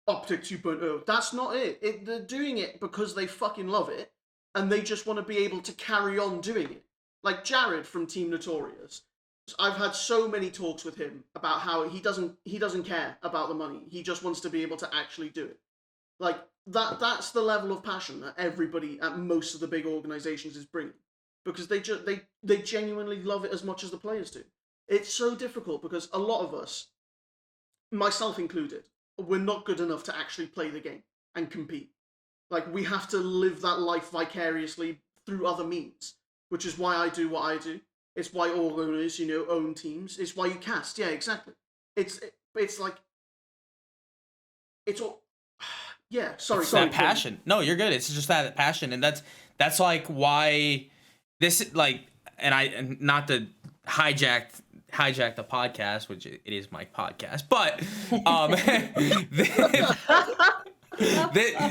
Optic 2.0. That's not it. They're doing it because they fucking love it, and they just want to be able to carry on doing it. Like Jared from Team Notorious. I've had so many talks with him about how he doesn't care about the money. He just wants to be able to actually do it. Like that's the level of passion that everybody at most of the big organizations is bringing, because they genuinely love it as much as the players do. It's so difficult because a lot of us, myself included, we're not good enough to actually play the game and compete. Like we have to live that life vicariously through other means, which is why I do what I do. It's why all owners, own teams. It's why you cast. Yeah, exactly. It's like it's all. Yeah, sorry. It's that passion. No, you're good. It's just that passion, and that's like why this like, and not to hijack the podcast, which it is my podcast, but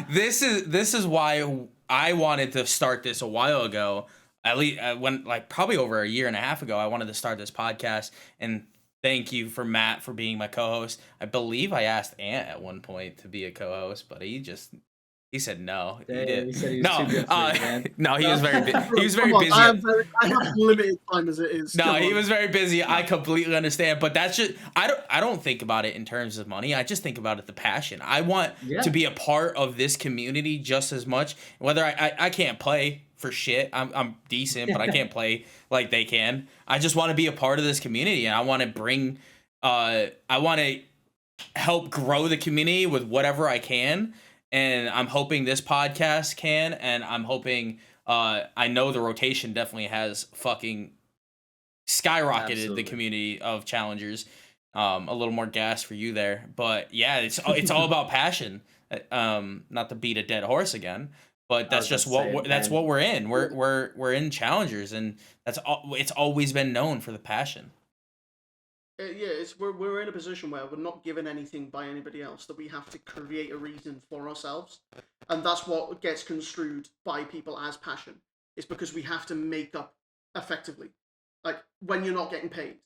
this is why I wanted to start this a while ago. At least when like probably over a year and a half ago, I wanted to start this podcast. And thank you for Matt for being my co-host. I believe I asked Ant at one point to be a co-host, but he said no. He did. He said he was too good for you, man. No, he was very busy. I have limited time as it is. No, he was very busy. I completely understand, but that's just I don't think about it in terms of money. I just think about it the passion. I want to be a part of this community just as much. Whether I can't play for shit. I'm decent, but I can't play like they can. I just want to be a part of this community, and I want to bring I want to help grow the community with whatever I can. And I'm hoping this podcast can, and I'm hoping, I know the rotation definitely has fucking skyrocketed the community of challengers. A little more gas for you there, but yeah, it's all about passion. Not to beat a dead horse again, but that's just that's what we're in. We're in challengers, and it's always been known for the passion. We're in a position where we're not given anything by anybody else, that we have to create a reason for ourselves, and that's what gets construed by people as passion. It's because we have to make up effectively, like when you're not getting paid,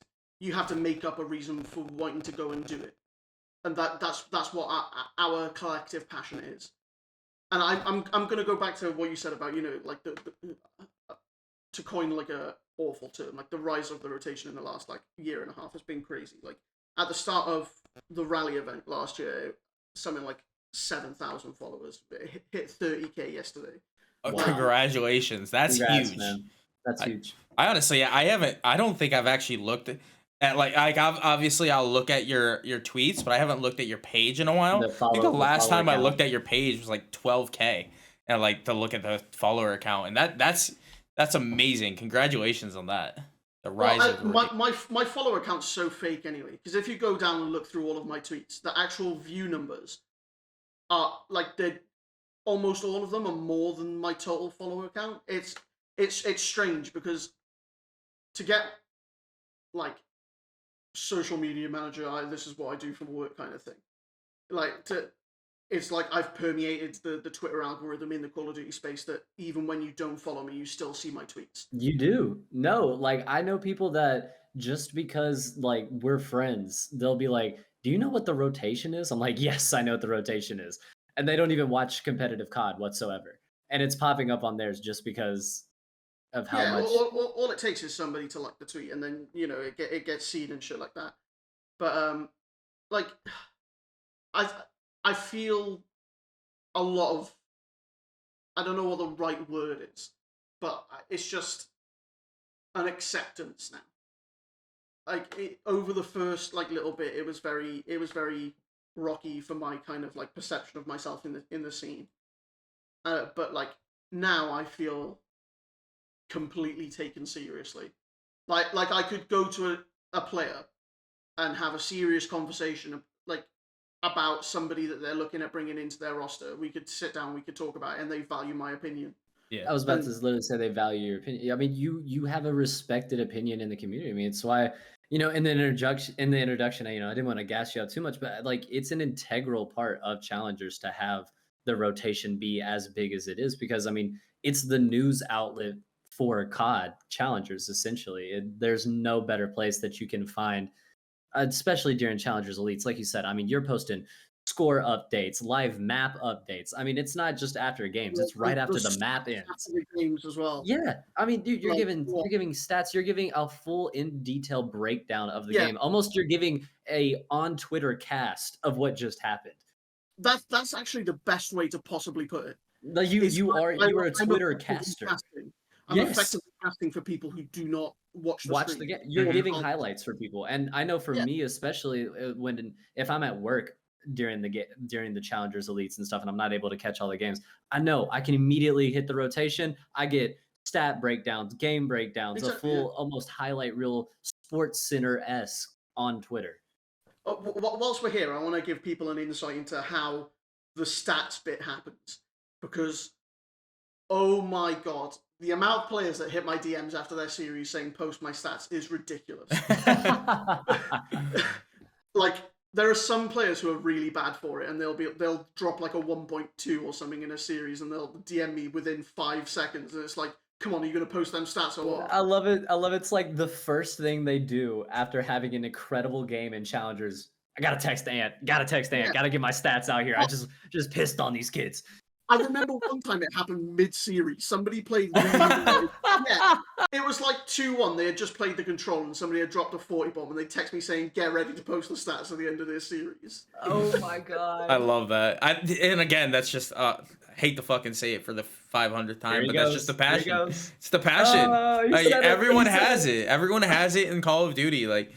you have to make up a reason for wanting to go and do it, and that's what our collective passion is. And I'm gonna go back to what you said about like the to coin like a awful term, like the rise of the rotation in the last like year and a half has been crazy. Like at the start of the rally event last year, something like 7,000 followers. It hit 30K yesterday. Oh, wow. Congratulations! Congrats, huge. Man. That's huge. I honestly, I don't think I've actually looked at like obviously I'll look at your tweets, but I haven't looked at your page in a while. I think the last time I looked at your page was like 12K, and like to look at the follower account, and that's amazing. Congratulations on that. The rise of my follower account's so fake anyway, because if you go down and look through all of my tweets, the actual view numbers are like almost all of them are more than my total follower account. It's strange, because to get like social media manager, this is what I do for work kind of thing. It's like I've permeated the Twitter algorithm in the Call of Duty space, that even when you don't follow me, you still see my tweets. You do. No, like I know people that just because like we're friends, they'll be like, do you know what the rotation is? I'm like, yes, I know what the rotation is. And they don't even watch competitive COD whatsoever. And it's popping up on theirs just because of how much. All it takes is somebody to like the tweet, and then, it gets seen and shit like that. But, like, I feel a lot of, I don't know what the right word is, but it's just an acceptance now. Like over the first like little bit, it was very rocky for my kind of like perception of myself in the scene. But like now I feel completely taken seriously. Like I could go to a player and have a serious conversation like about somebody that they're looking at bringing into their roster. We could sit down, we could talk about it, and they value my opinion. Yeah, I was about to literally say they value your opinion. I mean, you have a respected opinion in the community. I mean, it's why, in the introduction, I didn't want to gas you out too much, but like it's an integral part of challengers to have the rotation be as big as it is, because I mean, it's the news outlet for COD challengers essentially. There's no better place that you can find, especially during challengers elites. Like you said, I mean, you're posting score updates, live map updates. I mean, it's not just after games; it's right after the map ends. After the games as well. Yeah, I mean, dude, you're giving stats. You're giving a full in detail breakdown of the game. Almost, you're giving a on Twitter cast of what just happened. That's actually the best way to possibly put it. Like you are a Twitter caster. I'm effectively casting for people who do not watch the game. You're giving highlights for people, and I know for me especially if I'm at work during the challengers elites and stuff, and I'm not able to catch all the games, I know I can immediately hit the rotation. I get stat breakdowns, game breakdowns, a full almost highlight reel, Sports Center-esque on Twitter. Whilst we're here, I want to give people an insight into how the stats bit happens, because oh my god, the amount of players that hit my DMs after their series saying post my stats is ridiculous. Like, there are some players who are really bad for it, and they'll drop like a 1.2 or something in a series, and they'll DM me within 5 seconds, and it's like, come on, are you gonna post them stats or what? I love it. It's like the first thing they do after having an incredible game in Challengers. I gotta text Ant. Gotta get my stats out here. I just pissed on these kids. I remember one time it happened mid-series. Somebody played really well. Yeah, it was like 2-1. They had just played the control, and somebody had dropped a 40 bomb, and they text me saying, "Get ready to post the stats at the end of this series." Oh my god! I love that. And again, that's just hate to fucking say it for the 500th time, but that's just the passion. It's the passion. Like, everyone has it. Everyone has it in Call of Duty. Like,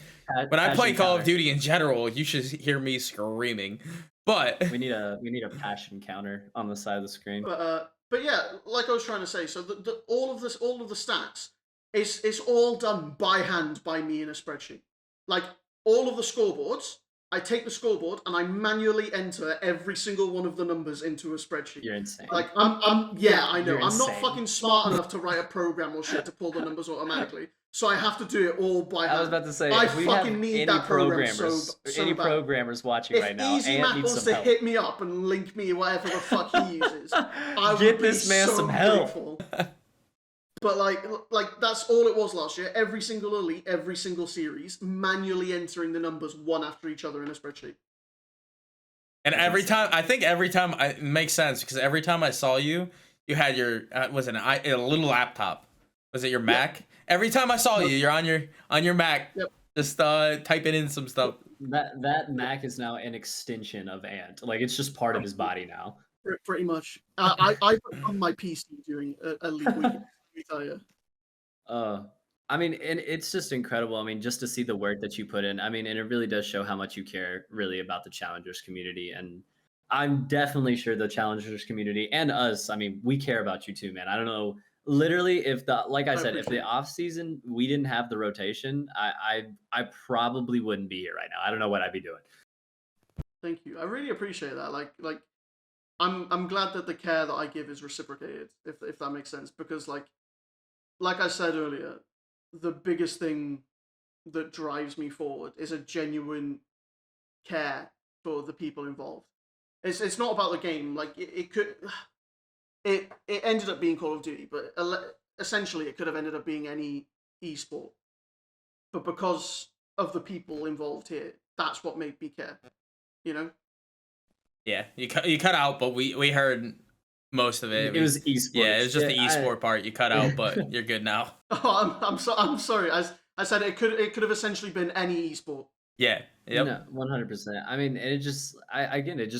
when I play Call of Duty in general, you should hear me screaming. But we need a passion counter on the side of the screen. But yeah, like I was trying to say, so all of the stats, it's all done by hand by me in a spreadsheet. Like, all of the scoreboards, I take the scoreboard and I manually enter every single one of the numbers into a spreadsheet. You're insane. Like, I know. I'm not fucking smart enough to write a program or shit to pull the numbers automatically. So I have to do it all by hand. I was about to say, I if we fucking have need any that program programmers, so any bad. programmers watching right now, If Easy Ant Mac needs wants some to help. hit me up and link me whatever the fuck he uses, I Get would be this man so some help. grateful. But like that's all it was last year. Every single elite, every single series, manually entering the numbers one after each other in a spreadsheet. And every time it makes sense, because every time I saw you, you had your was it a little laptop? Was it your Mac? Yep. Every time I saw you, you're on your Mac, yep. Just typing in some stuff. That Mac is now an extension of Ant. Like, it's just part of his body now. Pretty much. I put on my PC during a league week. Let me tell you. I mean, and it's just incredible. I mean, just to see the work that you put in. I mean, and it really does show how much you care really about the Challengers community. And I'm definitely sure the Challengers community and us, I mean, we care about you too, man. I don't know. Literally, if the off season we didn't have the rotation, I probably wouldn't be here right now. I don't know what I'd be doing. Thank you. I really appreciate that. Like I'm glad that the care that I give is reciprocated, if that makes sense. Because like I said earlier, the biggest thing that drives me forward is a genuine care for the people involved. It's not about the game. Like it ended up being Call of Duty, but essentially it could have ended up being any esport. But because of the people involved here, that's what made me care. You know? Yeah, you cut out, but we heard most of it. It was esports. Yeah, it was just the esport part you cut out, but you're good now. Oh, I'm sorry. I said it could have essentially been any esport. Yeah. Yep. No, 100%. I mean, it just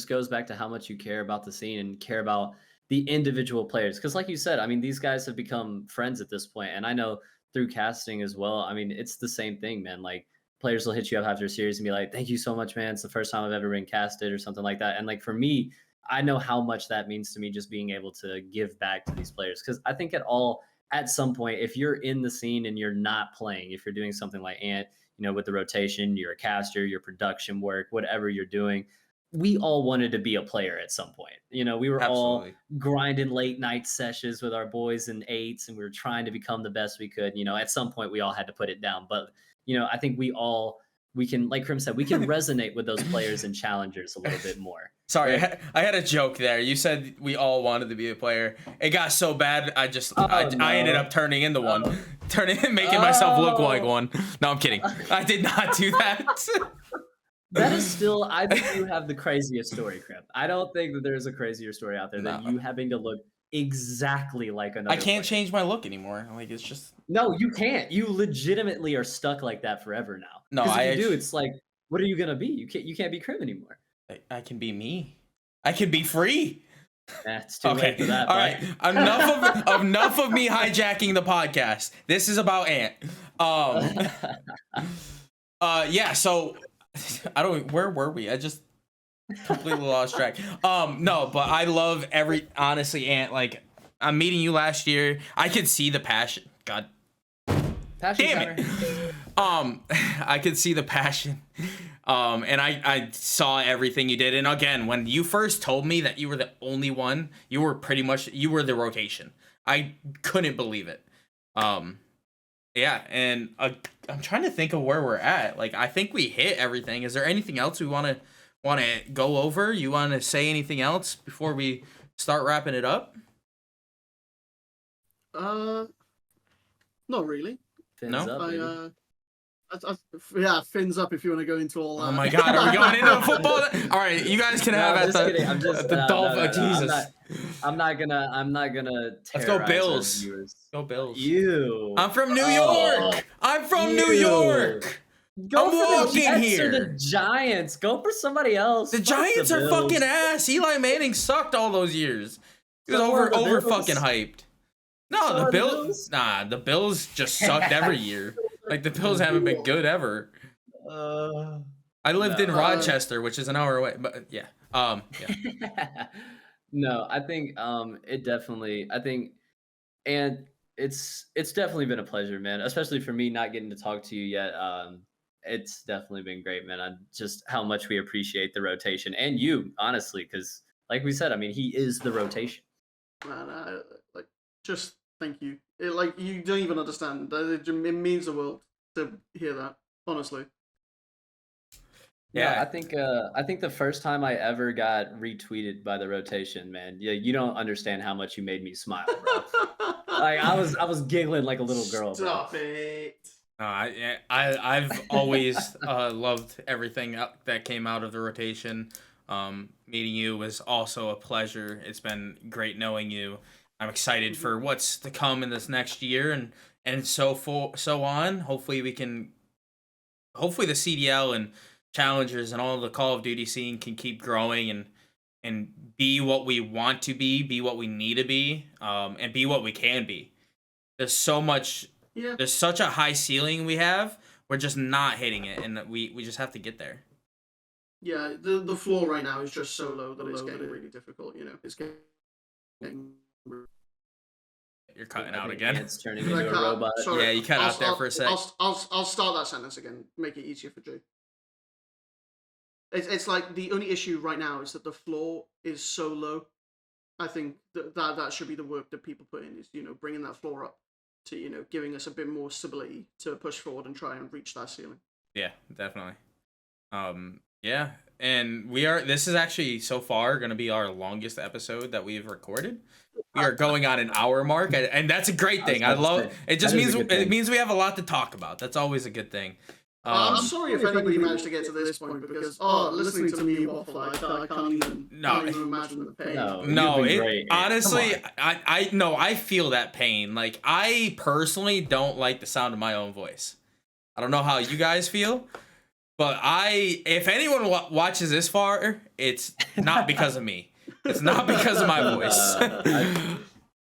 goes back to how much you care about the scene and care about the individual players. Because like you said, I mean, these guys have become friends at this point, and I know through casting as well. I mean, it's the same thing, man. Like, players will hit you up after a series and be like, "Thank you so much, man. It's the first time I've ever been casted," or something like that. And like, for me, I know how much that means to me, just being able to give back to these players. Because I think at some point, if you're in the scene and you're not playing, if you're doing something like Ant, you know, with the rotation, you're a caster, your production work, whatever you're doing, we all wanted to be a player at some point. You know, we were all grinding late night sessions with our boys and eights, and we were trying to become the best we could. You know, at some point we all had to put it down. But, you know, I think we can, like Krim said, we can resonate with those players and challengers a little bit more. Sorry, I had a joke there. You said we all wanted to be a player. It got so bad, I ended up turning into one. Making myself look like one. No, I'm kidding. I did not do that. That is still, I think you have the craziest story, Krim. I don't think that there's a crazier story out there than you having to look exactly like another I can't player. change my look anymore. Like, it's just... No, you can't. You legitimately are stuck like that forever now. No, if you do, it's like, what are you gonna be? You can't be Krim anymore. I can be me. I can be free. It's too late for that. All right. Enough of me hijacking the podcast. This is about Ant. Yeah. So where were we? I just completely lost track. No, but I love honestly, Ant, like, I'm meeting you last year. I could see the passion. God passion damn it. I could see the passion And I saw everything you did. And again, when you first told me that you were the only one, you were the rotation. I couldn't believe it. Yeah, and I'm trying to think of where we're at. Like, I think we hit everything. Is there anything else we want to go over? You want to say anything else before we start wrapping it up? Not really. Fins No? up, baby. Yeah, fins up if you want to go into all that. Oh my God, are we going into football? All right, you guys can have I'm at just kidding. I'm just the Dolphins. Jesus. I'm not gonna. Let's go terrorize our Bills. viewers. Go Bills. You. I'm from New Oh. York. I'm from New You. York. Go I'm for walking the Jets here. or the Giants. Go for somebody else. The Fuck Giants the are Bills. fucking ass. Eli Manning sucked all those years. He was So are the over Bills. fucking hyped. No, So the are the Bills. Bills. Nah, the Bills just sucked every year. Like, the Bills haven't been good ever. I lived in Rochester, which is an hour away. But yeah. Yeah. No, I think it definitely. I think, and it's definitely been a pleasure, man. Especially for me not getting to talk to you yet. It's definitely been great, man. On just how much we appreciate the rotation and you, honestly, because like we said, I mean, he is the rotation. Man, like, just thank you. Like, you don't even understand. It means the world to hear that. Honestly. Yeah. No, I think the first time I ever got retweeted by the rotation, man. Yeah, you don't understand how much you made me smile, bro. Like I was giggling like a little girl, bro. Stop it. I've always loved everything that came out of the rotation. Meeting you was also a pleasure. It's been great knowing you. I'm excited for what's to come in this next year and so on. Hopefully the CDL and challengers and all the Call of Duty scene can keep growing and be what we want to be what we need to be, and be what we can be. There's so much. Yeah. There's such a high ceiling we have. We're just not hitting it, and we just have to get there. Yeah, the floor right now is just so low that it's getting really difficult. You know, it's getting. You're cutting out again. It's turning into a robot. Sorry, Yeah, you cut out there for a sec. I'll start that sentence again. Make it easier for Jay. It's like the only issue right now is that the floor is so low. I think that should be the work that people put in, is, you know, bringing that floor up to, you know, giving us a bit more stability to push forward and try and reach that ceiling. Yeah, definitely. Yeah, and this is actually so far going to be our longest episode that we've recorded. We are going on an hour mark, and that's a great thing. I love it. It just means we have a lot to talk about. That's always a good thing. I'm sorry if anybody managed to get to this point, because listening to me waffle, I can't even imagine the pain. No, honestly, I feel that pain. Like, I personally don't like the sound of my own voice. I don't know how you guys feel, but if anyone watches this far, it's not because of me. It's not because of my voice.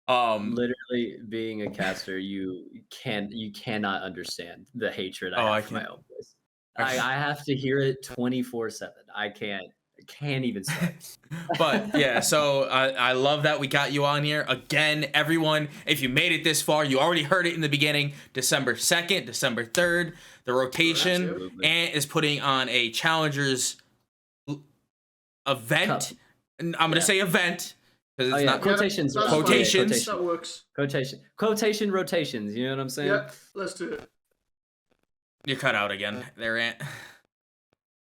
Literally, being a caster, you cannot understand the hatred I have for my own voice. I have to hear it 24/7. I can't even start. But yeah, so I love that we got you on here again. Everyone, if you made it this far, you already heard it in the beginning. December 2nd, December 3rd, the rotation is putting on a challengers event. Cup. I'm gonna say event. It's not quotations. Quotations. That works. Quotation rotations. You know what I'm saying? Yeah, let's do it. You're cut out again, there, Ant.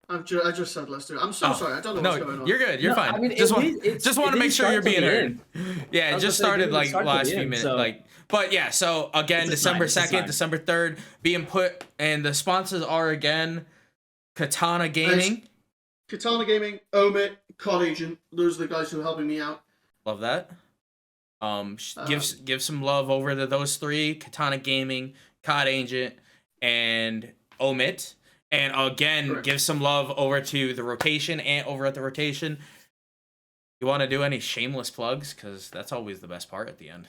I just said let's do it. I'm so sorry. I don't know what's going on. You're good. You're fine. I mean, just want to make sure you're being heard. Yeah, it just started like last few minutes. So. But yeah. So again, December 2nd, December 3rd, being put, and the sponsors are again Katana Gaming. Katana Gaming, Omit, Card Agent. Those are the guys who are helping me out. Love that. Give some love over to those three: Katana Gaming, Cod Agent, and Omit. And again, correct. Give some love over to the rotation and over at the rotation. You want to do any shameless plugs? Because that's always the best part at the end.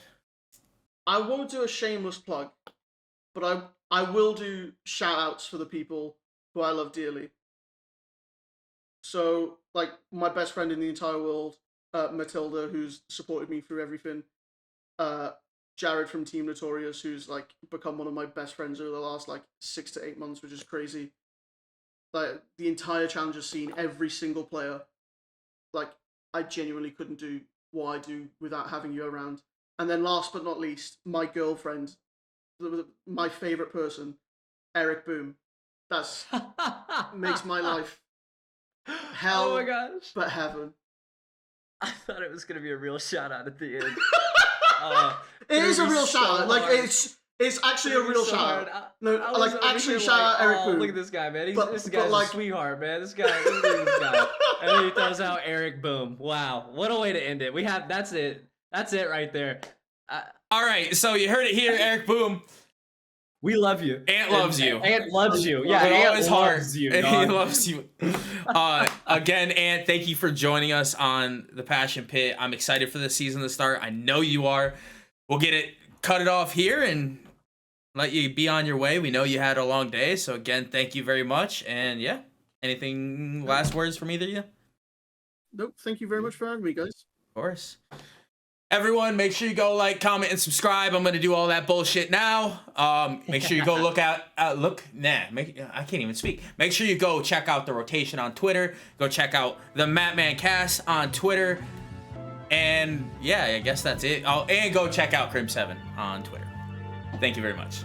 I won't do a shameless plug, but I will do shout outs for the people who I love dearly. So, like, my best friend in the entire world, Matilda, who's supported me through everything. Jared from Team Notorious, who's like become one of my best friends over the last like 6 to 8 months, which is crazy. Like the entire Challenger scene, every single player. Like I genuinely couldn't do what I do without having you around. And then last but not least, my girlfriend, my favorite person, Eric Boom. That's makes my life hell, Oh my gosh. but heaven. I thought it was gonna be a real shout out at the end. It is a real so shout out. Like hard. it's actually a real So shout hard. out. No, I was like over actually here shout out Eric oh, Boom. look at this guy, man. This But guy's like, a sweetheart, man. This guy, look at this guy. And then he throws out Eric Boom. Wow, what a way to end it. That's it. That's it right there. All right, so you heard it here, Eric Boom. We love you. Ant loves you. Ant loves you. Yeah, With all Ant his heart. loves you. He Dog. loves you. Again, Ant, thank you for joining us on the Passion Pit. I'm excited for the season to start. I know you are. We'll cut it off here and let you be on your way. We know you had a long day, so again, thank you very much. And yeah, anything last words from either of you? Nope. Thank you very much for having me, guys. Of course. Everyone, make sure you go like, comment, and subscribe. I'm gonna do all that bullshit now. Make sure you go I can't even speak. Make sure you go check out the rotation on Twitter. Go check out the Matman Cast on Twitter. And yeah, I guess that's it. Oh, and go check out Crim7 on Twitter. Thank you very much.